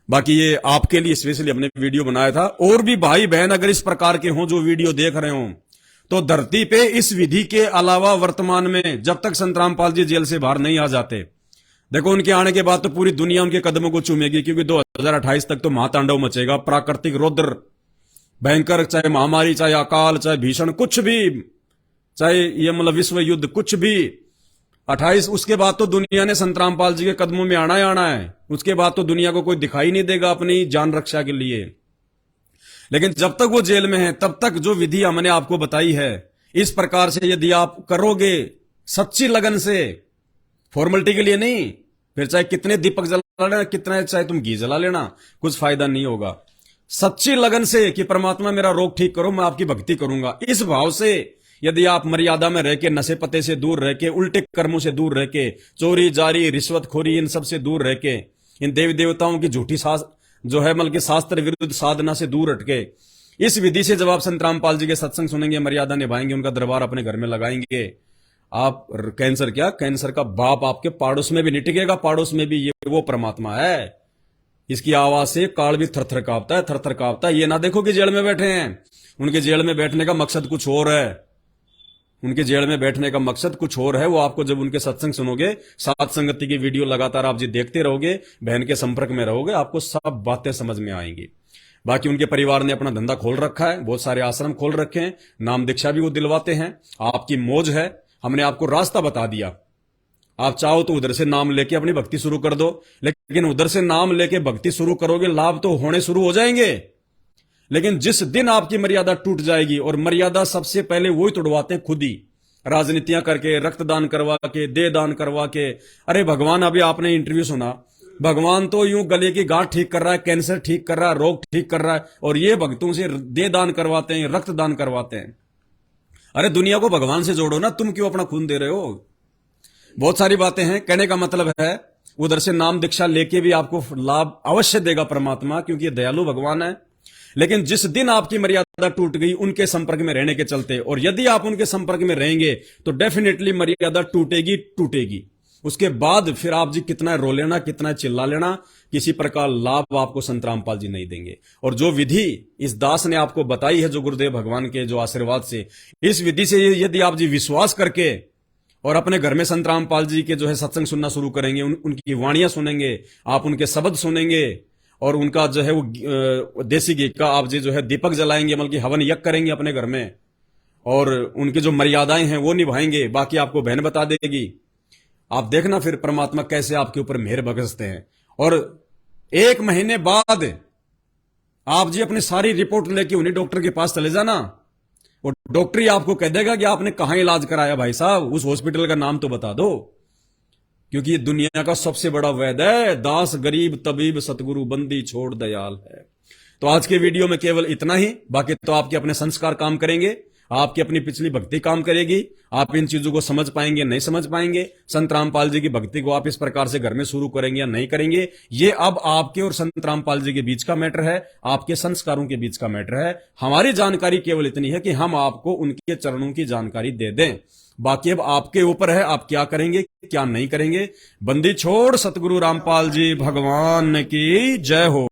बाकी ये आपके लिए स्पेशली हमने वीडियो बनाया था। और भी भाई बहन अगर इस प्रकार के हों जो वीडियो देख रहे हों, तो धरती पे इस विधि के अलावा वर्तमान में जब तक संत रामपाल जी जेल से बाहर नहीं आ जाते, देखो उनके आने के बाद तो पूरी दुनिया उनके कदमों को चूमेगी, क्योंकि 2028 तक तो महातांडव मचेगा, प्राकृतिक रौद्र भयंकर, चाहे महामारी, चाहे अकाल, चाहे भीषण, कुछ भी, चाहे ये मतलब विश्व युद्ध, कुछ भी 28, उसके बाद तो दुनिया ने संत रामपाल जी के कदमों में आना ही आना है। उसके बाद तो दुनिया को कोई दिखाई नहीं देगा अपनी जान रक्षा के लिए। लेकिन जब तक वो जेल में है तब तक जो विधि हमने आपको बताई है, इस प्रकार से यदि आप करोगे सच्ची लगन से, फॉर्मेलिटी के लिए नहीं, फिर चाहे कितने दीपक जला लेना, कितना चाहे तुम घी जला लेना, कुछ फायदा नहीं होगा। सच्ची लगन से कि परमात्मा मेरा रोग ठीक करो, मैं आपकी भक्ति करूंगा, इस भाव से यदि आप मर्यादा में रह के, नशे पते से दूर रह के, उल्टे कर्मों से दूर रह के, चोरी जारी रिश्वतखोरी इन सब से दूर रह के, इन देवी देवताओं की झूठी जो है मतलब शास्त्र विरुद्ध साधना से दूर हटके, इस विधि से जब आप संत रामपाल जी के सत्संग सुनेंगे, मर्यादा निभाएंगे, उनका दरबार अपने घर में लगाएंगे, आप कैंसर क्या, कैंसर का बाप आपके पाड़ोस में भी नहीं टिकेगा। पाड़ोस में भी ये वो परमात्मा है, इसकी आवाज से काल भी थरथर कांपता है, थरथर कांपता है। ये ना देखो कि जेल में बैठे हैं, उनके जेल में बैठने का मकसद कुछ और है, उनके जेल में बैठने का मकसद कुछ और है। वो आपको जब उनके सत्संग सुनोगे, सात संगति की वीडियो लगातार आप जी देखते रहोगे, बहन के संपर्क में रहोगे, आपको सब बातें समझ में आएंगी। बाकी उनके परिवार ने अपना धंधा खोल रखा है, बहुत सारे आश्रम खोल रखे हैं, नाम दीक्षा भी वो दिलवाते हैं, आपकी मौज है। हमने आपको रास्ता बता दिया, आप चाहो तो उधर से नाम लेके अपनी भक्ति शुरू कर दो, लेकिन उधर से नाम लेके भक्ति शुरू करोगे, लाभ तो होने शुरू हो जाएंगे, लेकिन जिस दिन आपकी मर्यादा टूट जाएगी, और मर्यादा सबसे पहले वही तोड़वाते हैं खुद ही, राजनीतियां करके, रक्तदान करवा के, देह दान करवा के। अरे भगवान, अभी आपने इंटरव्यू सुना, भगवान तो यूं गले की गांठ ठीक कर रहा है, कैंसर ठीक कर रहा है, रोग ठीक कर रहा है, और ये भक्तों से देह दान करवाते हैं, रक्तदान करवाते हैं। अरे दुनिया को भगवान से जोड़ो ना, तुम क्यों अपना खून दे रहे हो? बहुत सारी बातें हैं। कहने का मतलब है उधर से नाम दीक्षा लेके भी आपको लाभ अवश्य देगा परमात्मा, क्योंकि ये दयालु भगवान है। लेकिन जिस दिन आपकी मर्यादा टूट गई उनके संपर्क में रहने के चलते, और यदि आप उनके संपर्क में रहेंगे तो डेफिनेटली मर्यादा टूटेगी टूटेगी। उसके बाद फिर आप जी कितना रो लेना, कितना चिल्ला लेना, किसी प्रकार लाभ आपको संत रामपाल जी नहीं देंगे। और जो विधि इस दास ने आपको बताई है, जो गुरुदेव भगवान के जो आशीर्वाद से, इस विधि से यदि आप जी विश्वास करके और अपने घर में संत रामपाल जी के जो है सत्संग सुनना शुरू करेंगे, उनकी वाणियां सुनेंगे, आप उनके शब्द सुनेंगे, और उनका जो है वो देसी घी का आप जी जो है दीपक जलाएंगे, मतलब हवन यज्ञ करेंगे अपने घर में, और उनकी जो मर्यादाएं हैं वो निभाएंगे, बाकी आपको बहन बता देगी। आप देखना फिर परमात्मा कैसे आपके ऊपर मेहर बरसते हैं। और 1 महीने बाद आप जी अपनी सारी रिपोर्ट लेके उन्हीं डॉक्टर के पास चले जाना, और डॉक्टर ही आपको कह देगा कि आपने कहां इलाज कराया भाई साहब, उस हॉस्पिटल का नाम तो बता दो, क्योंकि ये दुनिया का सबसे बड़ा वैद्य है। दास गरीब तबीब सतगुरु बंदी छोड़ दयाल है। तो आज के वीडियो में केवल इतना ही, बाकी तो आपके अपने संस्कार काम करेंगे, आपकी अपनी पिछली भक्ति काम करेगी, आप इन चीजों को समझ पाएंगे नहीं समझ पाएंगे। संत रामपाल जी की भक्ति को आप इस प्रकार से घर में शुरू करेंगे या नहीं करेंगे, ये अब आपके और संत रामपाल जी के बीच का मैटर है, आपके संस्कारों के बीच का मैटर है। हमारी जानकारी केवल इतनी है कि हम आपको उनके चरणों की जानकारी दे दें, बाकी अब आपके ऊपर है आप क्या करेंगे क्या नहीं करेंगे। बंदी छोड़ सतगुरु रामपाल जी भगवान की जय हो।